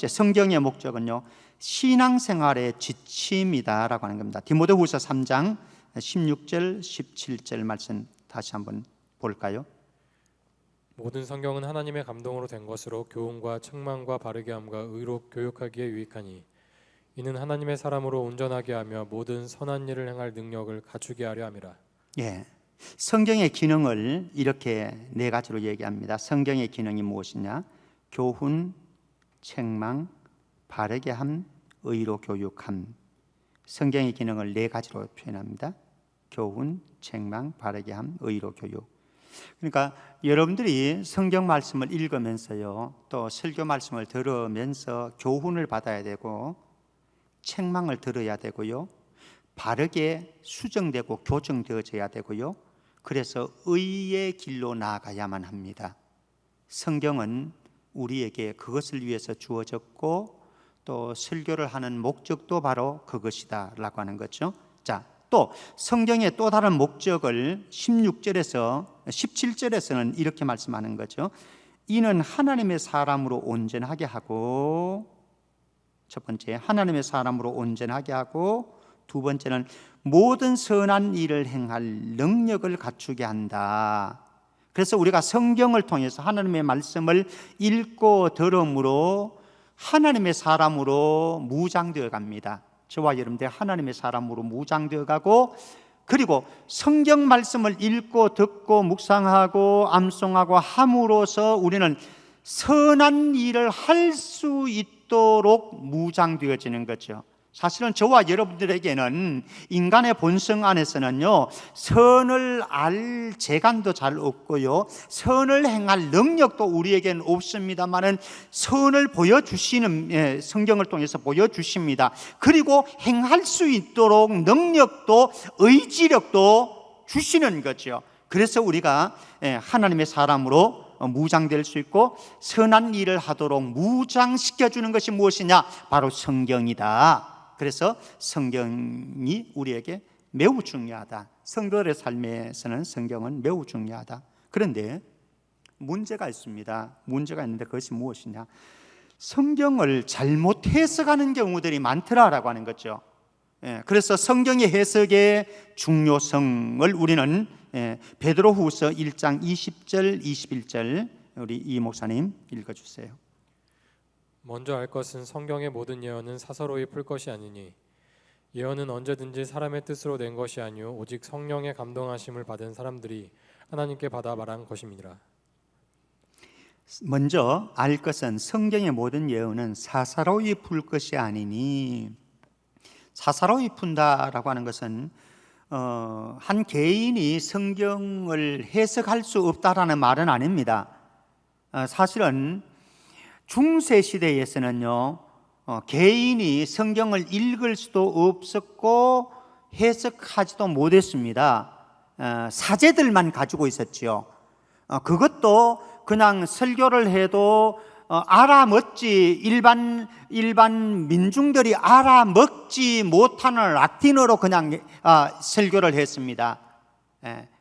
성경의 목적은요, 신앙생활의 지침이다라고 하는 겁니다. 디모데후서 3장 16절 17절 말씀 다시 한번 볼까요? 모든 성경은 하나님의 감동으로 된 것으로 교훈과 책망과 바르게 함과 의로 교육하기에 유익하니 이는 하나님의 사람으로 온전하게 하며 모든 선한 일을 행할 능력을 갖추게 하려 함이라. 예, 성경의 기능을 이렇게 네 가지로 얘기합니다. 성경의 기능이 무엇이냐? 교훈, 책망, 바르게 함, 의로 교육함. 성경의 기능을 네 가지로 표현합니다. 교훈, 책망, 바르게 함, 의로 교육. 그러니까 여러분들이 성경 말씀을 읽으면서요, 또 설교 말씀을 들으면서 교훈을 받아야 되고, 책망을 들어야 되고요, 바르게 수정되고 교정되어져야 되고요, 그래서 의의 길로 나아가야만 합니다. 성경은 우리에게 그것을 위해서 주어졌고, 또 설교를 하는 목적도 바로 그것이다 라고 하는 거죠. 자, 또 성경의 또 다른 목적을 17절에서는 이렇게 말씀하는 거죠. 이는 하나님의 사람으로 온전하게 하고, 첫 번째 하나님의 사람으로 온전하게 하고, 두 번째는 모든 선한 일을 행할 능력을 갖추게 한다. 그래서 우리가 성경을 통해서 하나님의 말씀을 읽고 들음으로 하나님의 사람으로 무장되어 갑니다. 저와 여러분들 하나님의 사람으로 무장되어 가고, 그리고 성경 말씀을 읽고 듣고 묵상하고 암송하고 함으로써 우리는 선한 일을 할 수 있도록 무장되어지는 거죠. 사실은 저와 여러분들에게는 인간의 본성 안에서는요, 선을 알 재간도 잘 없고요, 선을 행할 능력도 우리에게는 없습니다만은 선을 보여주시는, 성경을 통해서 보여주십니다. 그리고 행할 수 있도록 능력도 의지력도 주시는 거죠. 그래서 우리가 하나님의 사람으로 무장될 수 있고 선한 일을 하도록 무장시켜주는 것이 무엇이냐? 바로 성경이다. 그래서 성경이 우리에게 매우 중요하다. 성도들의 삶에서는 성경은 매우 중요하다. 그런데 문제가 있습니다. 문제가 있는데 그것이 무엇이냐? 성경을 잘못 해석하는 경우들이 많더라라고 하는 거죠. 그래서 성경의 해석의 중요성을 우리는 베드로후서 1장 20절 21절 우리 이 목사님 읽어주세요. 먼저 알 것은 성경의 모든 예언은 사서로이 풀 것이 아니니 예언은 언제든지 사람의 뜻으로 낸 것이 아니요 오직 성령의 감동하심을 받은 사람들이 하나님께 받아 말한 것임이니라. 먼저 알 것은 성경의 모든 예언은 사사로이 풀 것이 아니니, 사사로이 푼다라고 하는 것은 한 개인이 성경을 해석할 수 없다라는 말은 아닙니다. 사실은 중세 시대에서는요, 개인이 성경을 읽을 수도 없었고 해석하지도 못했습니다. 사제들만 가지고 있었지요. 그것도 그냥 설교를 해도 알아먹지, 일반 민중들이 알아먹지 못하는 라틴어로 그냥 설교를 했습니다.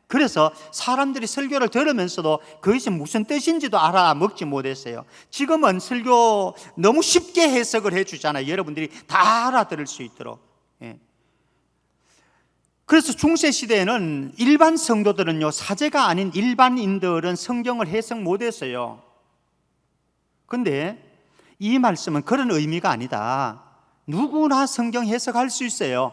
그래서 사람들이 설교를 들으면서도 그것이 무슨 뜻인지도 알아먹지 못했어요. 지금은 설교 너무 쉽게 해석을 해주잖아요. 여러분들이 다 알아들을 수 있도록. 그래서 중세 시대에는 일반 성도들은요, 사제가 아닌 일반인들은 성경을 해석 못했어요. 근데 이 말씀은 그런 의미가 아니다. 누구나 성경 해석할 수 있어요.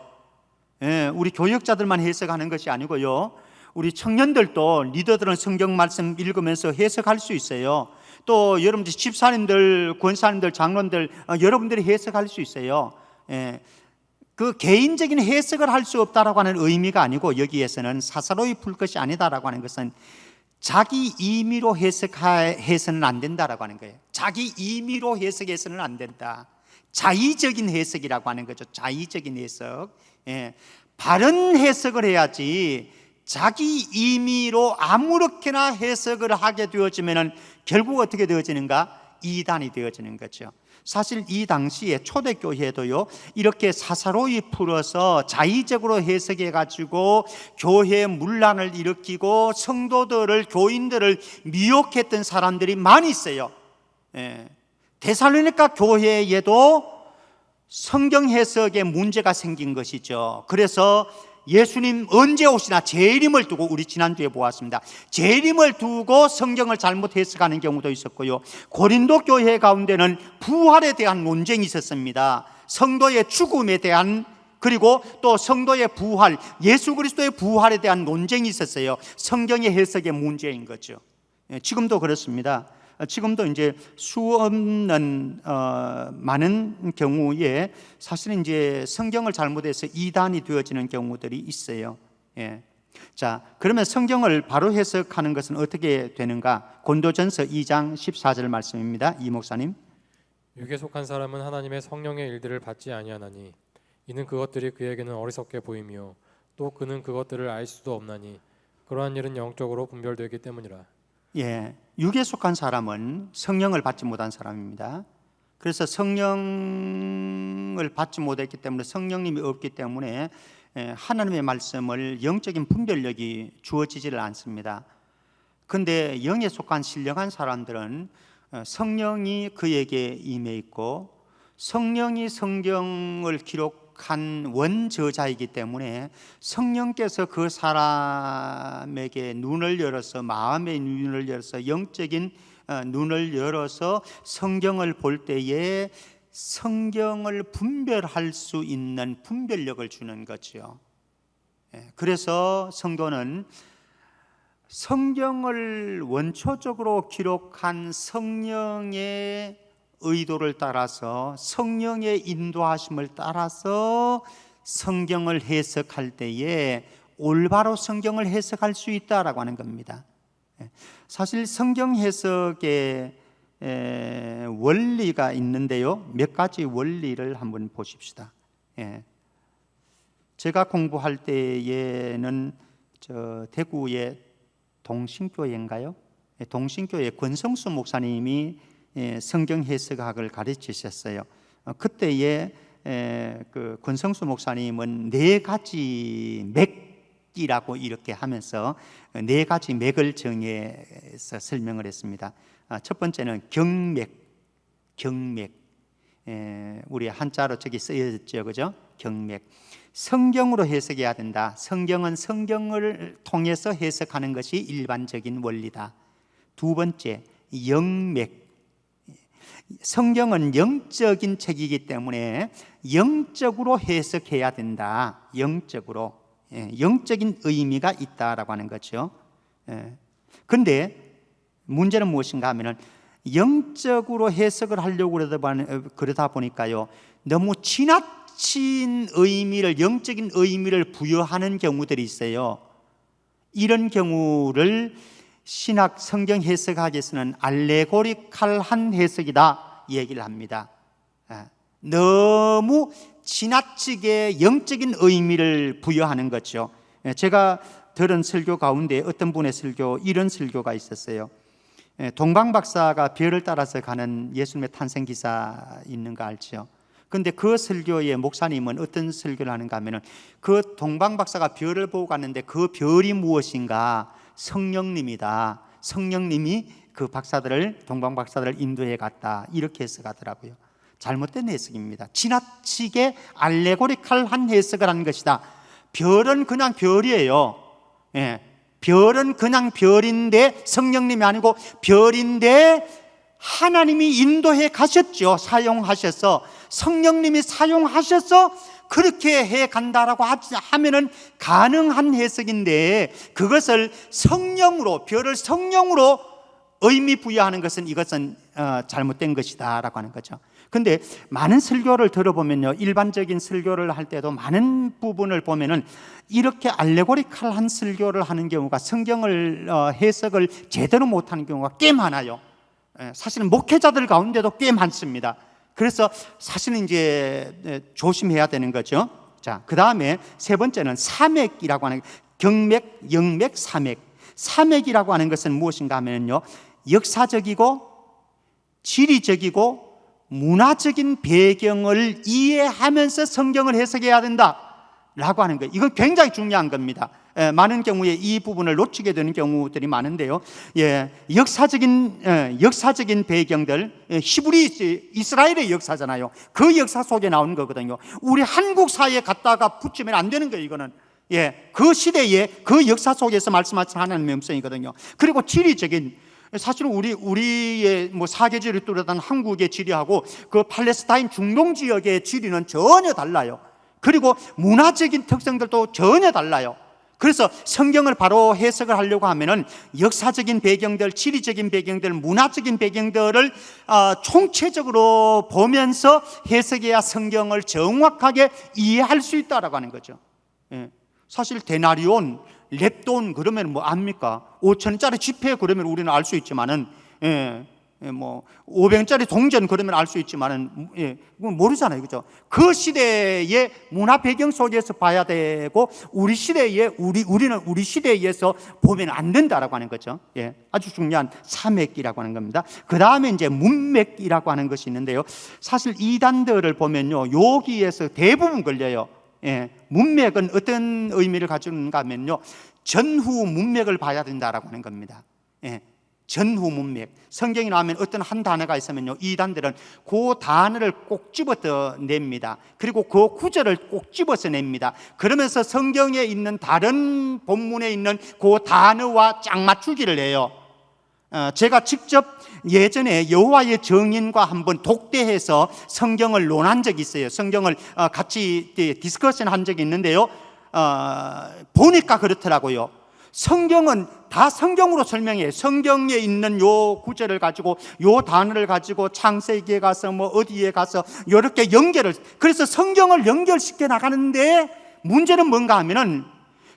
우리 교역자들만 해석하는 것이 아니고요, 우리 청년들도, 리더들은 성경 말씀 읽으면서 해석할 수 있어요. 또 여러분들 집사님들, 권사님들, 장로님들, 여러분들이 해석할 수 있어요. 그 개인적인 해석을 할 수 없다라고 하는 의미가 아니고, 여기에서는 사사로이 풀 것이 아니다라고 하는 것은 자기 임의로 해석해서는 안 된다라고 하는 거예요. 자기 임의로 해석해서는 안 된다. 자의적인 해석이라고 하는 거죠. 자의적인 해석. 바른 해석을 해야지 자기 임의로 아무렇게나 해석을 하게 되어지면 결국 어떻게 되어지는가? 이단이 되어지는 거죠. 사실 이 당시에 초대교회도요, 이렇게 사사로이 풀어서 자의적으로 해석해가지고 교회 문란을 일으키고 성도들을, 교인들을 미혹했던 사람들이 많이 있어요. 데살로니가 교회에도 성경 해석에 문제가 생긴 것이죠. 그래서 예수님 언제 오시나 재림을 두고, 우리 지난주에 보았습니다. 재림을 두고 성경을 잘못 해석하는 경우도 있었고요. 고린도 교회 가운데는 부활에 대한 논쟁이 있었습니다. 성도의 죽음에 대한, 그리고 또 성도의 부활, 예수 그리스도의 부활에 대한 논쟁이 있었어요. 성경의 해석의 문제인 거죠. 지금도 그렇습니다. 지금도 이제 수없는 많은 경우에 사실은 이제 성경을 잘못해서 이단이 되어지는 경우들이 있어요. 예. 자, 그러면 성경을 바로 해석하는 것은 어떻게 되는가? 고린도전서 2장 14절 말씀입니다. 이 목사님. 육에 속한 사람은 하나님의 성령의 일들을 받지 아니하나니 이는 그것들이 그에게는 어리석게 보이며 또 그는 그것들을 알 수도 없나니 그러한 일은 영적으로 분별되기 때문이라. 예, 육에 속한 사람은 성령을 받지 못한 사람입니다. 그래서 성령을 받지 못했기 때문에, 성령님이 없기 때문에 하나님의 말씀을 영적인 분별력이 주어지지를 않습니다. 그런데 영에 속한 신령한 사람들은 성령이 그에게 임해 있고 성령이 성경을 기록한 원저자이기 때문에 성령께서 그 사람에게 눈을 열어서, 마음의 눈을 열어서, 영적인 눈을 열어서 성경을 볼 때에 성경을 분별할 수 있는 분별력을 주는 거죠. 그래서 성도는 성경을 원초적으로 기록한 성령의 의도를 따라서, 성령의 인도하심을 따라서 성경을 해석할 때에 올바로 성경을 해석할 수 있다라고 하는 겁니다. 사실 성경 해석의 원리가 있는데요, 몇 가지 원리를 한번 보십시다. 제가 공부할 때에는 대구의 동신교회인가요? 동신교회 권성수 목사님이 성경 해석학을 가르치셨어요. 그때에 그 권성수 목사님은 네 가지 맥이라고 이렇게 하면서 네 가지 맥을 정해서 설명을 했습니다. 첫 번째는 경맥. 우리 한자로 저기 쓰여졌죠, 그죠? 경맥. 성경으로 해석해야 된다. 성경은 성경을 통해서 해석하는 것이 일반적인 원리다. 두 번째, 영맥. 성경은 영적인 책이기 때문에 영적으로 해석해야 된다. 영적으로, 영적인 의미가 있다라고 하는 거죠. 그런데 문제는 무엇인가 하면은 영적으로 해석을 하려고 그러다 보니까요, 너무 지나친 의미를, 영적인 의미를 부여하는 경우들이 있어요. 이런 경우를 신학 성경 해석학에서는 알레고리칼한 해석이다 얘기를 합니다. 너무 지나치게 영적인 의미를 부여하는 거죠. 제가 들은 설교 가운데 어떤 분의 설교, 이런 설교가 있었어요. 동방박사가 별을 따라서 가는 예수님의 탄생 기사 있는 거 알죠? 근데 그 설교의 목사님은 어떤 설교를 하는가 하면은, 그 동방박사가 별을 보고 갔는데 그 별이 무엇인가? 성령님이다. 성령님이 그 박사들을, 동방박사들을 인도해 갔다. 이렇게 해석하더라고요. 잘못된 해석입니다. 지나치게 알레고리칼한 해석을 한 것이다. 별은 그냥 별이에요. 별은 그냥 별인데, 성령님이 아니고 별인데 하나님이 인도해 가셨죠. 사용하셔서, 성령님이 사용하셔서 그렇게 해 간다라고 하면은 가능한 해석인데, 그것을 성령으로, 별을 성령으로 의미 부여하는 것은, 이것은 잘못된 것이다라고 하는 거죠. 근데 많은 설교를 들어보면요, 일반적인 설교를 할 때도 많은 부분을 보면은 이렇게 알레고리칼한 설교를 하는 경우가, 성경을 해석을 제대로 못하는 경우가 꽤 많아요. 사실은 목회자들 가운데도 꽤 많습니다. 그래서 사실은 이제 조심해야 되는 거죠. 자, 그 다음에 세 번째는 사맥이라고 하는, 경맥, 영맥, 사맥. 사맥이라고 하는 것은 무엇인가 하면요, 역사적이고 지리적이고 문화적인 배경을 이해하면서 성경을 해석해야 된다라고 하는 거예요. 이건 굉장히 중요한 겁니다. 많은 경우에 이 부분을 놓치게 되는 경우들이 많은데요. 역사적인 배경들, 히브리 이스라엘의 역사잖아요. 그 역사 속에 나오는 거거든요. 우리 한국 사회에 갖다가 붙이면 안 되는 거예요. 이거는 예, 그 시대에 그 역사 속에서 말씀하신 하나님의 음성이거든요. 그리고 지리적인, 사실은 우리의 뭐 사계지를 뚜렷한 한국의 지리하고 그 팔레스타인 중동 지역의 지리는 전혀 달라요. 그리고 문화적인 특성들도 전혀 달라요. 그래서 성경을 바로 해석을 하려고 하면은 역사적인 배경들, 지리적인 배경들, 문화적인 배경들을 총체적으로 보면서 해석해야 성경을 정확하게 이해할 수 있다라고 하는 거죠. 예. 사실 데나리온, 렙돈 그러면 뭐 압니까? 5,000원짜리 지폐 그러면 우리는 알 수 있지만은, 뭐 500원짜리 동전 그러면 알 수 있지만은, 그건 모르잖아요, 그죠? 그 시대의 문화 배경 속에서 봐야 되고, 우리 시대에 우리는 우리 시대에서 보면 안 된다라고 하는 거죠. 예, 아주 중요한 사맥이라고 하는 겁니다. 그 다음에 이제 문맥이라고 하는 것이 있는데요. 사실 이단들을 보면요, 여기에서 대부분 걸려요. 예, 문맥은 어떤 의미를 가지는가 하면요, 전후 문맥을 봐야 된다라고 하는 겁니다. 예, 전후 문맥. 성경에 나오면 어떤 한 단어가 있으면요, 이단들은 그 단어를 꼭 집어서 냅니다. 그리고 그 구절을 꼭 집어서 냅니다. 그러면서 성경에 있는 다른 본문에 있는 그 단어와 짝 맞추기를 해요. 제가 직접 예전에 여호와의 증인과 한번 독대해서 성경을 논한 적이 있어요. 성경을 같이 디스커션 한 적이 있는데요, 보니까 그렇더라고요. 성경은 다 성경으로 설명해요. 성경에 있는 요 구절을 가지고, 요 단어를 가지고 창세기에 가서 뭐 어디에 가서 이렇게 연결을, 그래서 성경을 연결시켜 나가는데 문제는 뭔가 하면은,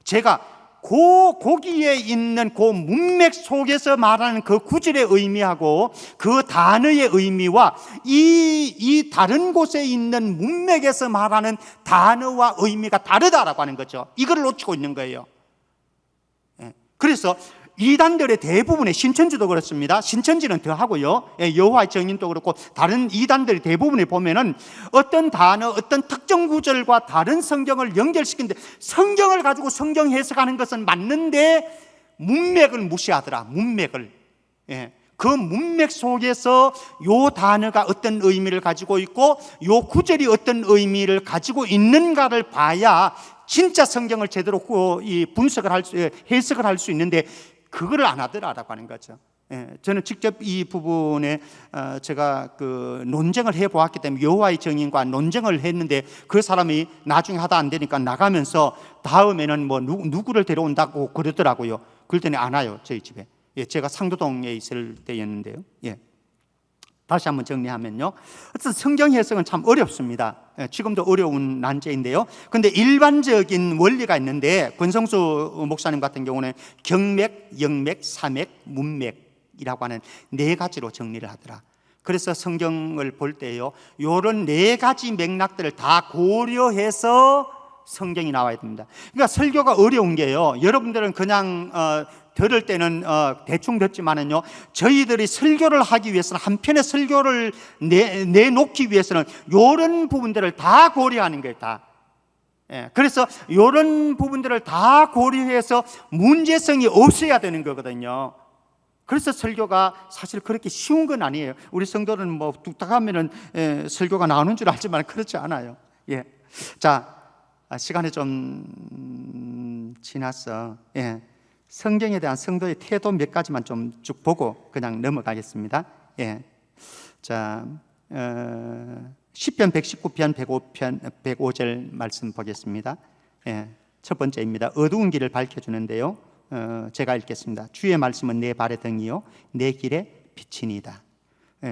제가 거기에 있는 그 문맥 속에서 말하는 그 구절의 의미하고 그 단어의 의미와 이 다른 곳에 있는 문맥에서 말하는 단어와 의미가 다르다라고 하는 거죠. 이걸 놓치고 있는 거예요. 그래서 이단들의 대부분의, 신천지도 그렇습니다. 신천지는 더 하고요, 여호와의 증인도 그렇고 다른 이단들의 대부분에 보면은 어떤 단어, 어떤 특정 구절과 다른 성경을 연결시키는데, 성경을 가지고 성경 해석하는 것은 맞는데 문맥을 무시하더라. 문맥을. 그 문맥 속에서 요 단어가 어떤 의미를 가지고 있고 요 구절이 어떤 의미를 가지고 있는가를 봐야 진짜 성경을 제대로 분석을 할 수, 해석을 할 수 있는데, 그거를 안 하더라라고 하는 거죠. 저는 직접 이 부분에 제가 그 논쟁을 해보았기 때문에, 여호와의 증인과 논쟁을 했는데 그 사람이 나중에 하다 안 되니까 나가면서 다음에는 뭐 누구를 데려온다고 그러더라고요. 그랬더니 안 와요, 저희 집에. 제가 상도동에 있을 때였는데요. 다시 한번 정리하면요, 어쨌든 성경 해석은 참 어렵습니다. 지금도 어려운 난제인데요. 그런데 일반적인 원리가 있는데, 권성수 목사님 같은 경우는 경맥, 영맥, 사맥, 문맥이라고 하는 4가지로 정리를 하더라. 그래서 성경을 볼 때요, 이런 4가지 맥락들을 다 고려해서 성경이 나와야 됩니다. 그러니까 설교가 어려운 게요, 여러분들은 그냥 들을 때는 대충 듣지만은요, 저희들이 설교를 하기 위해서는, 한 편의 설교를 내놓기 위해서는 이런 부분들을 다 고려하는 거예요, 다. 그래서 이런 부분들을 다 고려해서 문제성이 없어야 되는 거거든요. 그래서 설교가 사실 그렇게 쉬운 건 아니에요. 우리 성도는 뭐 뚝딱하면은 설교가 나오는 줄 알지만 그렇지 않아요. 자, 시간이 좀 지났어. 성경에 대한 성도의 태도 몇 가지만 좀 쭉 보고 그냥 넘어가겠습니다. 자, 시편 119편 105절 말씀 보겠습니다. 첫 번째입니다. 어두운 길을 밝혀주는데요, 제가 읽겠습니다. 주의 말씀은 내 발의 등이요 내 길의 빛이니이다.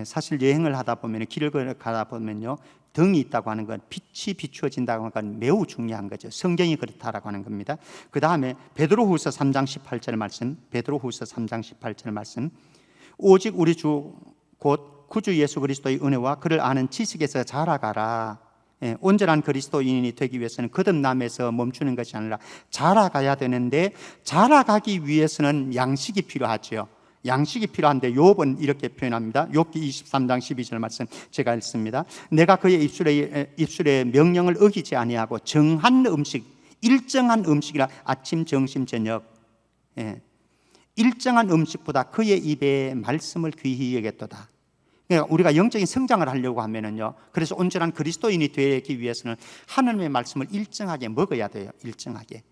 사실 여행을 하다 보면, 길을 가다 보면요, 등이 있다고 하는 건, 빛이 비추어진다고 하는 건 매우 중요한 거죠. 성경이 그렇다라고 하는 겁니다. 그 다음에 베드로후서 3장 18절 말씀, 베드로후서 3장 18절 말씀, 오직 우리 주 곧 구주 예수 그리스도의 은혜와 그를 아는 지식에서 자라가라. 온전한 그리스도인이 되기 위해서는 거듭남에서 멈추는 것이 아니라 자라가야 되는데, 자라가기 위해서는 양식이 필요하죠. 양식이 필요한데 욥은 이렇게 표현합니다. 욥기 23장 12절 말씀 제가 읽습니다. 내가 그의 입술의 명령을 어기지 아니하고 정한 음식, 일정한 음식이라 아침, 점심, 저녁, 일정한 음식보다 그의 입의 말씀을 귀히 여겼도다. 그러니까 우리가 영적인 성장을 하려고 하면은요, 그래서 온전한 그리스도인이 되기 위해서는 하나님의 말씀을 일정하게 먹어야 돼요. 일정하게.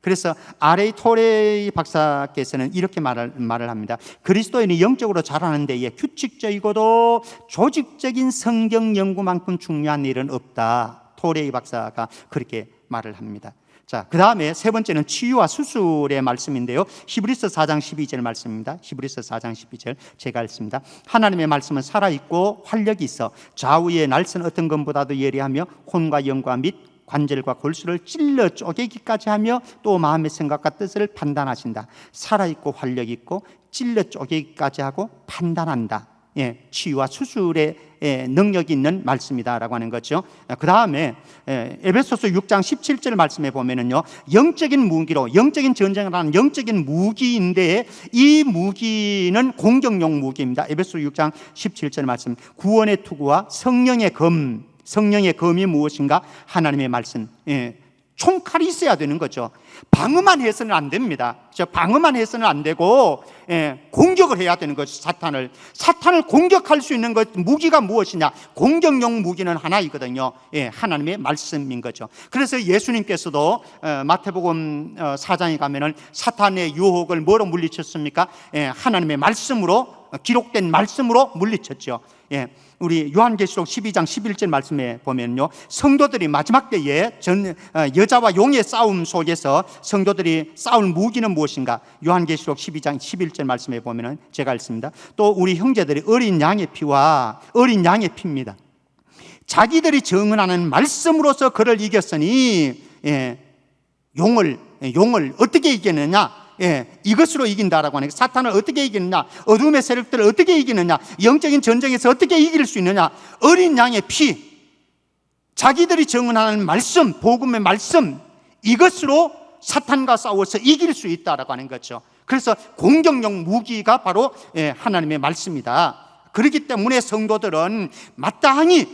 그래서 R.A. 토레이 박사께서는 이렇게 말을 합니다. 그리스도인이 영적으로 자라는 데에 규칙적이고도 조직적인 성경 연구만큼 중요한 일은 없다. 토레이 박사가 그렇게 말을 합니다. 자, 그 다음에 세 번째는 치유와 수술의 말씀인데요. 히브리서 4장 12절 말씀입니다. 히브리서 4장 12절 제가 읽습니다. 하나님의 말씀은 살아있고 활력이 있어 좌우의 날선 어떤 것보다도 예리하며 혼과 영과 및 관절과 골수를 찔러 쪼개기까지 하며 또 마음의 생각과 뜻을 판단하신다. 살아있고 활력이 있고 찔러 쪼개기까지 하고 판단한다. 치유와 수술의 능력이 있는 말씀이다라고 하는 거죠. 그 다음에 에베소서 6장 17절 말씀에 보면은요, 영적인 무기로, 영적인 전쟁을 하는 영적인 무기인데 이 무기는 공격용 무기입니다. 에베소서 6장 17절 말씀, 구원의 투구와 성령의 검이 무엇인가? 하나님의 말씀. 총칼이 있어야 되는 거죠. 방어만 해서는 안 됩니다. 방어만 해서는 안 되고 공격을 해야 되는 거죠. 사탄을 공격할 수 있는 것, 무기가 무엇이냐? 공격용 무기는 하나이거든요. 하나님의 말씀인 거죠. 그래서 예수님께서도 마태복음 4장에 가면은 사탄의 유혹을 뭐로 물리쳤습니까? 하나님의 말씀으로, 기록된 말씀으로 물리쳤죠. 우리 요한계시록 12장 11절 말씀에 보면요, 성도들이 마지막 때에 여자와 용의 싸움 속에서 성도들이 싸울 무기는 무엇인가? 요한계시록 12장 11절 말씀에 보면은 제가 읽습니다. 또 우리 형제들이 어린 양의 피입니다. 자기들이 증언하는 말씀으로서 그를 이겼으니 용을 어떻게 이겼느냐? 이것으로 이긴다라고 하는, 사탄을 어떻게 이기느냐, 어둠의 세력들을 어떻게 이기느냐, 영적인 전쟁에서 어떻게 이길 수 있느냐? 어린 양의 피, 자기들이 증언하는 말씀, 복음의 말씀, 이것으로 사탄과 싸워서 이길 수 있다라고 하는 거죠. 그래서 공격용 무기가 바로 하나님의 말씀이다. 그렇기 때문에 성도들은 마땅히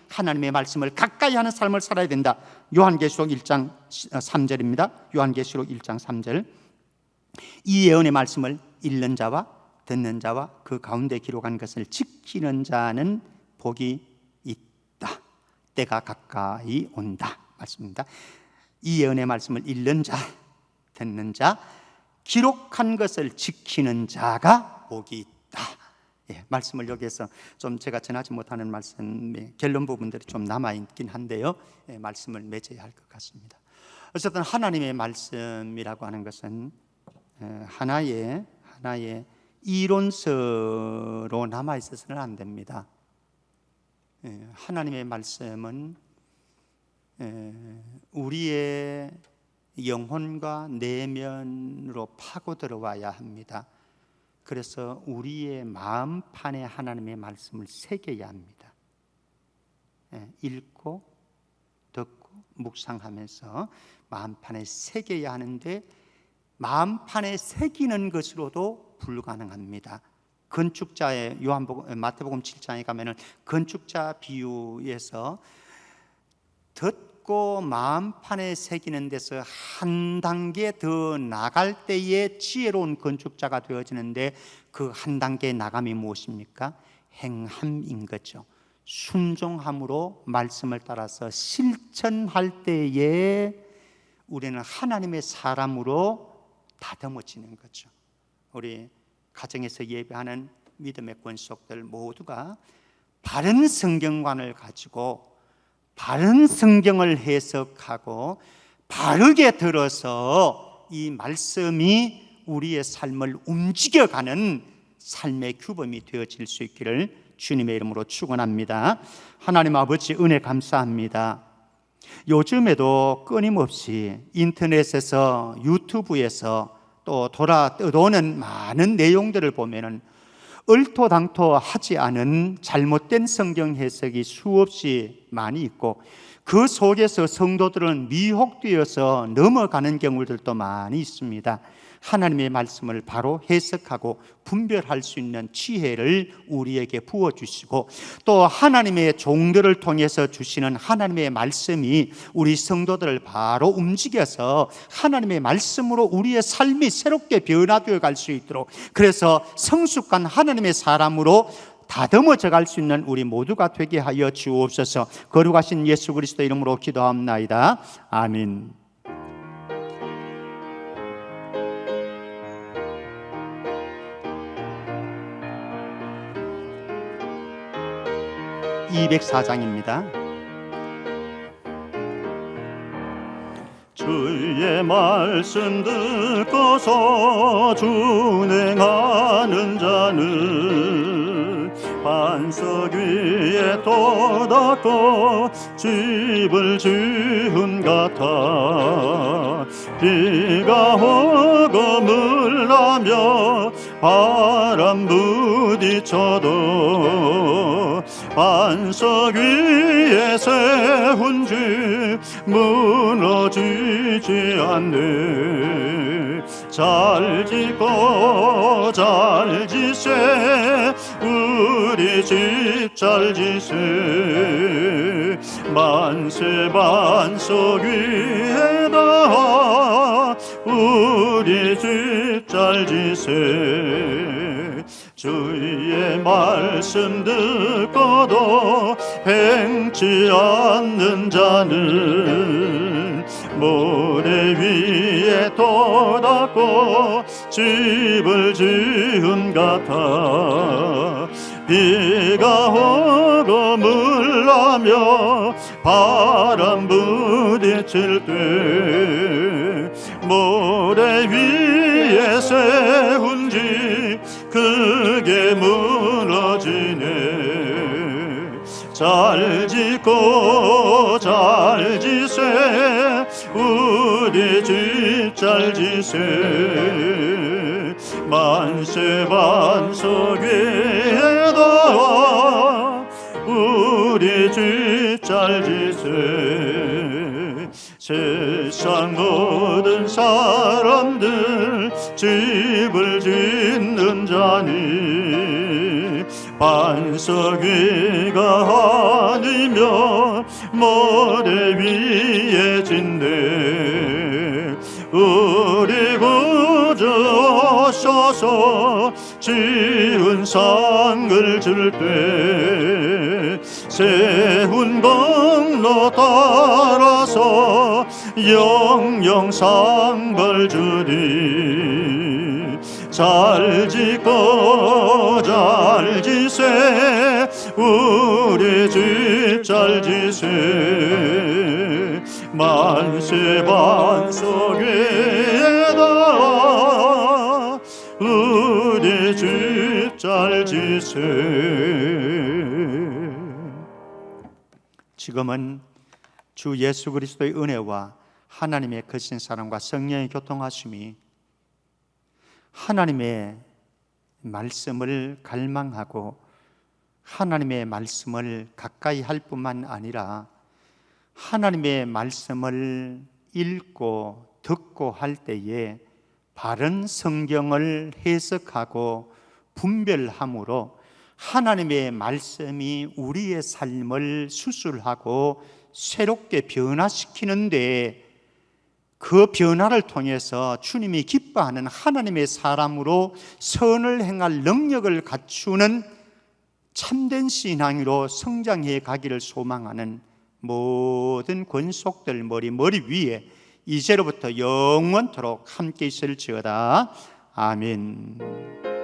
하나님의 말씀을 가까이 하는 삶을 살아야 된다. 요한계시록 1장 3절입니다. 요한계시록 1장 3절. 이 예언의 말씀을 읽는 자와 듣는 자와 그 가운데 기록한 것을 지키는 자는 복이 있다. 때가 가까이 온다. 말씀입니다. 이 예언의 말씀을 읽는 자, 듣는 자, 기록한 것을 지키는 자가 복이 있다. 말씀을 여기에서 좀 제가 전하지 못하는 말씀의 결론 부분들이 좀 남아있긴 한데요, 말씀을 맺어야 할 것 같습니다. 어쨌든 하나님의 말씀이라고 하는 것은 하나의 이론서로 남아있어서는 안 됩니다. 하나님의 말씀은 우리의 영혼과 내면으로 파고 들어와야 합니다. 그래서 우리의 마음판에 하나님의 말씀을 새겨야 합니다. 읽고 듣고 묵상하면서 마음판에 새겨야 하는데, 마음판에 새기는 것으로도 불가능합니다. 건축자의 마태복음 7장에 가면은 건축자 비유에서 듣고 마음판에 새기는 데서 한 단계 더 나갈 때에 지혜로운 건축자가 되어지는데, 그 한 단계 나감이 무엇입니까? 행함인 거죠. 순종함으로 말씀을 따라서 실천할 때에 우리는 하나님의 사람으로 다듬어지는 거죠. 우리 가정에서 예배하는 믿음의 권속들 모두가 바른 성경관을 가지고 바른 성경을 해석하고 바르게 들어서 이 말씀이 우리의 삶을 움직여가는 삶의 규범이 되어질 수 있기를 주님의 이름으로 축원합니다. 하나님 아버지, 은혜 감사합니다. 요즘에도 끊임없이 인터넷에서, 유튜브에서 또 떠도는 많은 내용들을 보면은 얼토당토하지 않은 잘못된 성경 해석이 수없이 많이 있고, 그 속에서 성도들은 미혹되어서 넘어가는 경우들도 많이 있습니다. 하나님의 말씀을 바로 해석하고 분별할 수 있는 지혜를 우리에게 부어주시고, 또 하나님의 종들을 통해서 주시는 하나님의 말씀이 우리 성도들을 바로 움직여서 하나님의 말씀으로 우리의 삶이 새롭게 변화되어 갈 수 있도록, 그래서 성숙한 하나님의 사람으로 다듬어져 갈 수 있는 우리 모두가 되게 하여 주옵소서. 거룩하신 예수 그리스도 이름으로 기도합나이다. 아멘. 204장입니다. 주의 말씀 듣고서 준행하는 자는 반석 위에 돋았고 집을 지은 같아. 비가 오고 물나며 바람 부딪혀도 반석 위에 세운 집 무너지지 않네. 잘 짓고 잘 지세 우리 집 잘 지세. 만세 반석 위에다 우리 집 잘 지세. 주의 말씀 듣고도 행치 않는 자는 모래 위에 돋았고 집을 지은 같아. 비가 오고 물나며 바람 부딪힐 때 모래 위에 세운 집 크게 무너지네. 잘 짓고 잘 지세 우리 집 잘 지세. 만세 반석 위에다 우리 집 잘 지세. 세상 모든 사람들 집을 짓는 자니 반석 위가 아니면 모래 위에 짓네. 우리 구주 오셔서 지은 상을 줄 때 세운 공로 따라서 영영 상벌 주리. 잘 짓고 잘 지세 우리 집 잘 지세. 만세 반석 위에다 우리 집 잘 지세. 지금은 주 예수 그리스도의 은혜와 하나님의 크신 사랑과 성령의 교통하심이 하나님의 말씀을 갈망하고 하나님의 말씀을 가까이 할 뿐만 아니라 하나님의 말씀을 읽고 듣고 할 때에 바른 성경을 해석하고 분별함으로 하나님의 말씀이 우리의 삶을 수술하고 새롭게 변화시키는데 그 변화를 통해서 주님이 기뻐하는 하나님의 사람으로 선을 행할 능력을 갖추는 참된 신앙으로 성장해 가기를 소망하는 모든 권속들 머리 위에 이제로부터 영원토록 함께 있을지어다. 아멘.